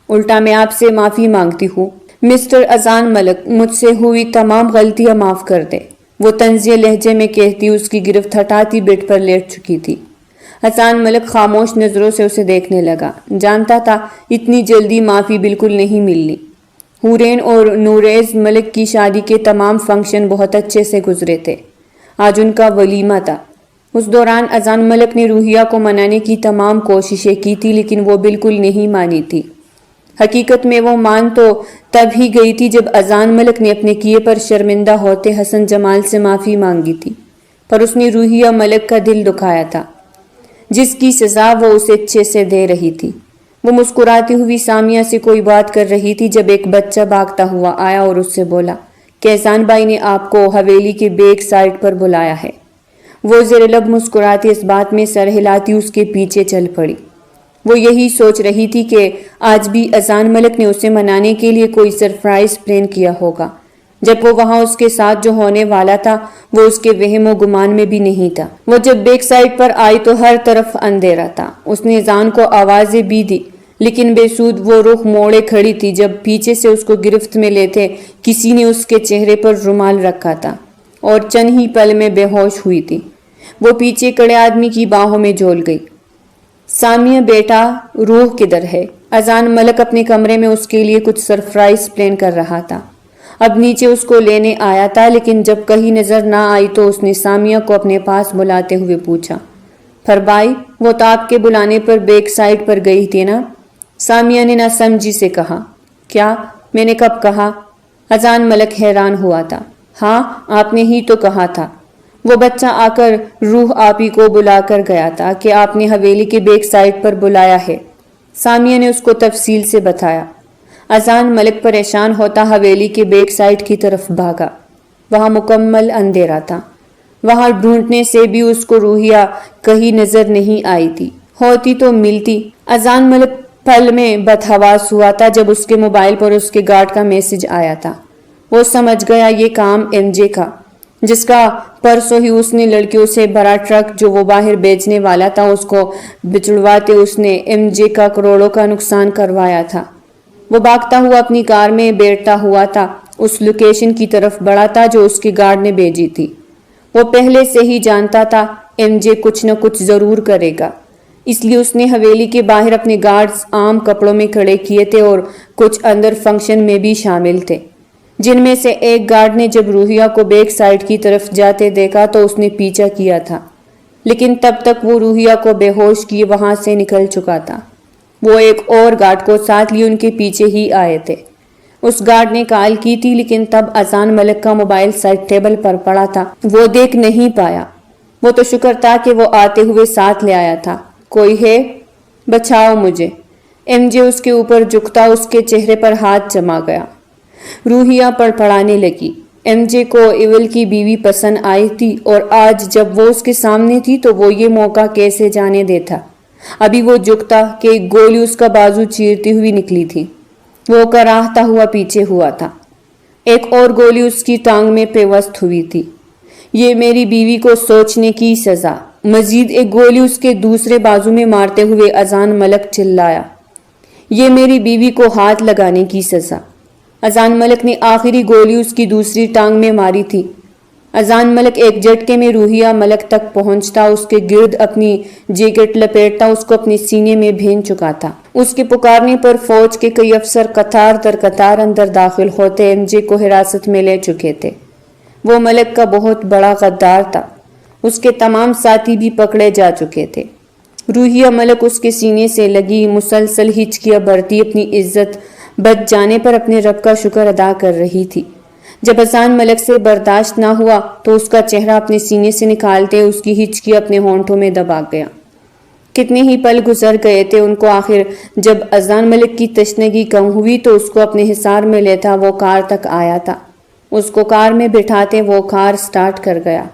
الٹا میں آپ سے معافی مانگتی ہوں۔ مسٹر اذان ملک، مجھ سے ہوئی تمام غلطیاں معاف کر دے، وہ طنزیہ لہجے میں کہتی اس کی گرفت ہٹاتی بیڈ پر لیٹ چکی تھی۔ اذان ملک خاموش نظروں سے اسے دیکھنے لگا، جانتا تھا اتنی جلدی معافی بالکل نہیں ملنی۔ حورین اور نوریز ملک کی شادی کے تمام فنکشن بہت اچھے سے گزرے تھے، آج ان کا ولیمہ تھا۔ اس دوران اذان ملک نے روحیہ کو منانے کی تمام کوششیں کی تھی لیکن وہ بالکل نہیں مانی تھی۔ حقیقت میں وہ مان تو تب ہی گئی تھی جب اذان ملک نے اپنے کیے پر شرمندہ ہوتے حسن جمال سے معافی مانگی تھی، پر اس نے روحیہ ملک کا دل دکھایا تھا، جس کی سزا وہ اسے اچھے سے دے رہی تھی۔ وہ مسکراتی ہوئی سامیہ سے کوئی بات کر رہی تھی جب ایک بچہ بھاگتا ہوا آیا اور اس سے بولا کہ احسان بھائی نے آپ کو حویلی کے بیک سائڈ پر بلایا ہے۔ وہ زیر لب مسکراتی اس بات میں سر ہلاتی اس کے پیچھے چل پڑی۔ وہ یہی سوچ رہی تھی کہ آج بھی اذان ملک نے اسے منانے کے لیے کوئی سرپرائز پلان کیا ہوگا۔ جب وہ وہاں اس کے ساتھ جو ہونے والا تھا وہ اس کے وہم و گمان میں بھی نہیں تھا۔ وہ جب بیک سائڈ پر آئی تو ہر طرف اندھیرا تھا۔ اس نے اذان کو آوازیں بھی دی لیکن بے سود وہ رخ موڑے کھڑی تھی جب پیچھے سے اس کو گرفت میں لیتے کسی نے اس کے چہرے پر رومال رکھا تھا اور چند ہی پل میں بے ہوش ہوئی تھی۔ وہ پیچھے کھڑے آدمی کی باہوں میں جھول گئی۔ سامیہ بیٹا، روح کدھر ہے؟ اذان ملک اپنے کمرے میں اس کے لیے کچھ سرپرائز پلان کر رہا تھا۔ اب نیچے اس کو لینے آیا تھا لیکن جب کہیں نظر نہ آئی تو اس نے سامیہ کو اپنے پاس بلاتے ہوئے پوچھا، بھائی وہ تو آپ کے بلانے پر بیک سائڈ پر گئی تھی نا؟ سامیہ نے نہ سمجھی سے کہا، کیا میں نے کب کہا؟ اذان ملک حیران ہوا تھا۔ ہاں آپ نے ہی تو کہا تھا، وہ بچہ آ کر روح آپ ہی کو بلا کر گیا تھا کہ آپ نے حویلی کے بیک سائڈ پر بلایا ہے۔ سامیہ نے اس کو تفصیل سے بتایا۔ اذان ملک پریشان ہوتا حویلی کے بیک سائڈ کی طرف بھاگا۔ وہاں مکمل اندھیرا تھا، وہاں ڈھونڈنے سے بھی اس کو روحیہ کہیں نظر نہیں آئی تھی، ہوتی تو ملتی۔ اذان ملک پل میں بدحواس ہوا تھا جب اس کے موبائل پر اس کے گارڈ کا میسج آیا تھا۔ وہ سمجھ گیا یہ کام ایم جے کا، جس کا پرسوں ہی اس نے لڑکیوں سے بھرا ٹرک جو وہ باہر بیچنے والا تھا اس کو بچڑواتے اس نے ایم جے کا کروڑوں کا نقصان کروایا تھا۔ وہ بھاگتا ہوا اپنی کار میں بیٹھتا ہوا تھا اس لوکیشن کی طرف بڑھا تھا جو اس کے گارڈ نے بھیجی تھی۔ وہ پہلے سے ہی جانتا تھا ایم جے کچھ نہ کچھ ضرور کرے گا، اس لیے اس نے حویلی کے باہر اپنے گارڈز عام کپڑوں میں کھڑے کیے تھے اور کچھ اندر فنکشن میں بھی شامل تھے۔ جن میں سے ایک گارڈ نے جب روحیہ کو بیک سائڈ کی طرف جاتے دیکھا تو اس نے پیچھا کیا تھا، لیکن تب تک وہ روحیہ کو بے ہوش کیے وہاں سے نکل چکا تھا۔ وہ ایک اور گارڈ کو ساتھ لیے ان کے پیچھے ہی آئے تھے۔ اس گارڈ نے کال کی تھی، لیکن تب اذان ملک کا موبائل سائڈ ٹیبل پر پڑا تھا، وہ دیکھ نہیں پایا۔ وہ تو شکر تھا کہ وہ آتے ہوئے ساتھ لے آیا تھا۔ کوئی ہے؟ بچاؤ مجھے۔ ایم جے اس کے اوپر جھکتا اس کے چہرے پر ہاتھ جما گیا۔ روحیہ پڑپڑانے لگی۔ ایم جے کو ایول کی بیوی پسند آئی تھی، اور آج جب وہ اس کے سامنے تھی تو وہ یہ موقع کیسے جانے دیتا۔ ابھی وہ جھکتا کہ ایک گولی اس کا بازو چیرتی ہوئی نکلی تھی۔ وہ کراہتا ہوا پیچھے ہوا تھا۔ ایک اور گولی اس کی ٹانگ میں پیوست ہوئی تھی۔ یہ میری بیوی کو سوچنے کی سزا۔ مزید ایک گولی اس کے دوسرے بازو میں مارتے ہوئے اذان ملک چلایا، یہ میری بیوی کو ہاتھ لگانے کی سزا۔ اذان ملک نے آخری گولی اس کی دوسری ٹانگ میں ماری تھی۔ اذان ملک ایک جھٹکے میں روحیہ ملک تک پہنچتا، اس کے گرد اپنی جیکٹ لپیٹتا، اس کو اپنے سینے میں بھین چکا تھا۔ اس کے پکارنے پر فوج کے کئی افسر قطار در قطار اندر داخل ہوتے ایم جے کو حراست میں لے چکے تھے۔ وہ ملک کا بہت بڑا غدار تھا، اس کے تمام ساتھی بھی پکڑے جا چکے تھے۔ روحیہ ملک اس کے سینے سے لگی مسلسل ہچکیاں بھرتی اپنی عزت بچ جانے پر اپنے رب کا شکر ادا کر رہی تھی۔ جب اذان ملک سے برداشت نہ ہوا تو اس کا چہرہ اپنے سینے سے نکالتے اس کی ہچکی اپنے ہونٹوں میں دبا گیا۔ کتنے ہی پل گزر گئے تھے ان کو، آخر جب اذان ملک کی تشنگی کم ہوئی تو اس کو اپنے حصار میں لیتا وہ کار تک آیا تھا۔ اس کو کار میں بٹھاتے وہ کار سٹارٹ کر گیا۔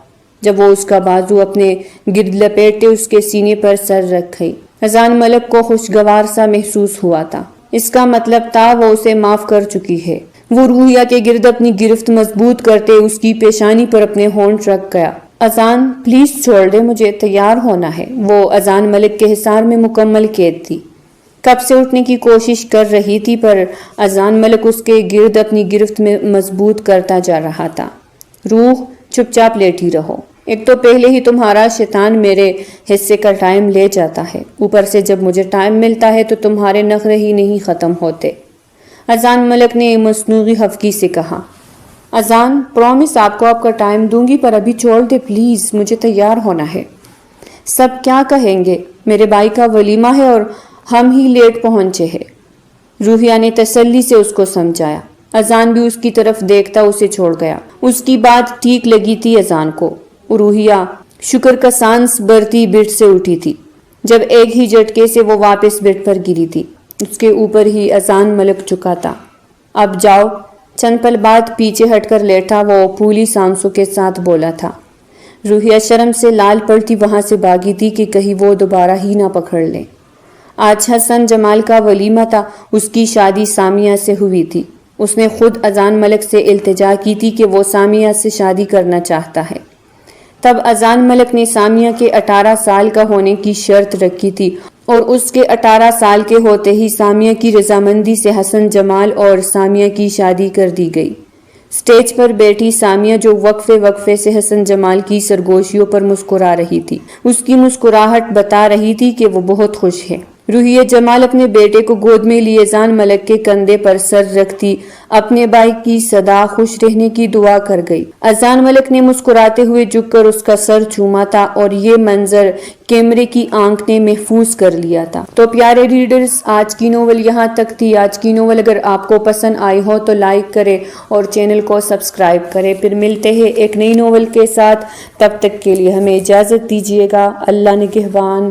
جب وہ اس کا بازو اپنے گرد لپیٹتے اس کے سینے پر سر رکھ گئی، اذان ملک کو خوشگوار سا محسوس ہوا تھا۔ اس کا مطلب تھا وہ اسے معاف کر چکی ہے۔ وہ روحیہ کے گرد اپنی گرفت مضبوط کرتے اس کی پیشانی پر اپنے ہونٹ رکھ گیا۔ اذان پلیز چھوڑ دے، مجھے تیار ہونا ہے۔ وہ اذان ملک کے حصار میں مکمل قید تھی، کب سے اٹھنے کی کوشش کر رہی تھی، پر اذان ملک اس کے گرد اپنی گرفت میں مضبوط کرتا جا رہا تھا۔ روح چپ چاپ لیٹی رہو، ایک تو پہلے ہی تمہارا شیطان میرے حصے کا ٹائم لے جاتا ہے، اوپر سے جب مجھے ٹائم ملتا ہے تو تمہارے نخرے ہی نہیں ختم ہوتے۔ اذان ملک نے مصنوعی خفگی سے کہا۔ اذان پرومس آپ کو آپ کا ٹائم دوں گی، پر ابھی چھوڑ دے پلیز، مجھے تیار ہونا ہے۔ سب کیا کہیں گے؟ میرے بھائی کا ولیمہ ہے اور ہم ہی لیٹ پہنچے ہیں۔ روحیہ نے تسلی سے اس کو سمجھایا۔ اذان بھی اس کی طرف دیکھتا اسے چھوڑ گیا۔ اس کی بات ٹھیک لگی تھی اذان کو۔ روحیہ شکر کا سانس بھرتی بیڈ سے اٹھی تھی، جب ایک ہی جھٹکے سے وہ واپس بیڈ پر گری تھی۔ اس کے اوپر ہی اذان ملک چکا تھا۔ اب جاؤ۔ چند پل بعد پیچھے ہٹ کر لیٹا وہ پھولی سانسوں کے ساتھ بولا تھا۔ روحیہ شرم سے لال پڑتی وہاں سے بھاگی تھی کہ کہیں وہ دوبارہ ہی نہ پکڑ لے۔ آج حسن جمال کا ولیمہ تھا، اس کی شادی سامیہ سے ہوئی تھی۔ اس نے خود اذان ملک سے التجا کی تھی کہ وہ سامیہ سے شادی کرنا چاہتا ہے۔ تب اذان ملک نے سامیہ کے 18 سال کا ہونے کی شرط رکھی تھی، اور اس کے 18 سال کے ہوتے ہی سامیہ کی رضامندی سے حسن جمال اور سامیہ کی شادی کر دی گئی۔ سٹیج پر بیٹھی سامیہ جو وقفے وقفے سے حسن جمال کی سرگوشیوں پر مسکرا رہی تھی، اس کی مسکراہٹ بتا رہی تھی کہ وہ بہت خوش ہے۔ روحیہ جمال اپنے بیٹے کو گود میں لیے اذان ملک کے کندھے پر سر رکھتی اپنے بھائی کی سدا خوش رہنے کی دعا کر گئی۔ اذان ملک نے مسکراتے ہوئے جھک کر اس کا سر چوما تھا، اور یہ منظر کیمرے کی آنکھ نے محفوظ کر لیا تھا۔ تو پیارے ریڈرز، آج کی ناول یہاں تک تھی۔ آج کی ناول اگر آپ کو پسند آئی ہو تو لائک کریں اور چینل کو سبسکرائب کریں۔ پھر ملتے ہیں ایک نئی ناول کے ساتھ، تب تک کے لیے ہمیں اجازت دیجیے گا۔ اللہ نگہبان۔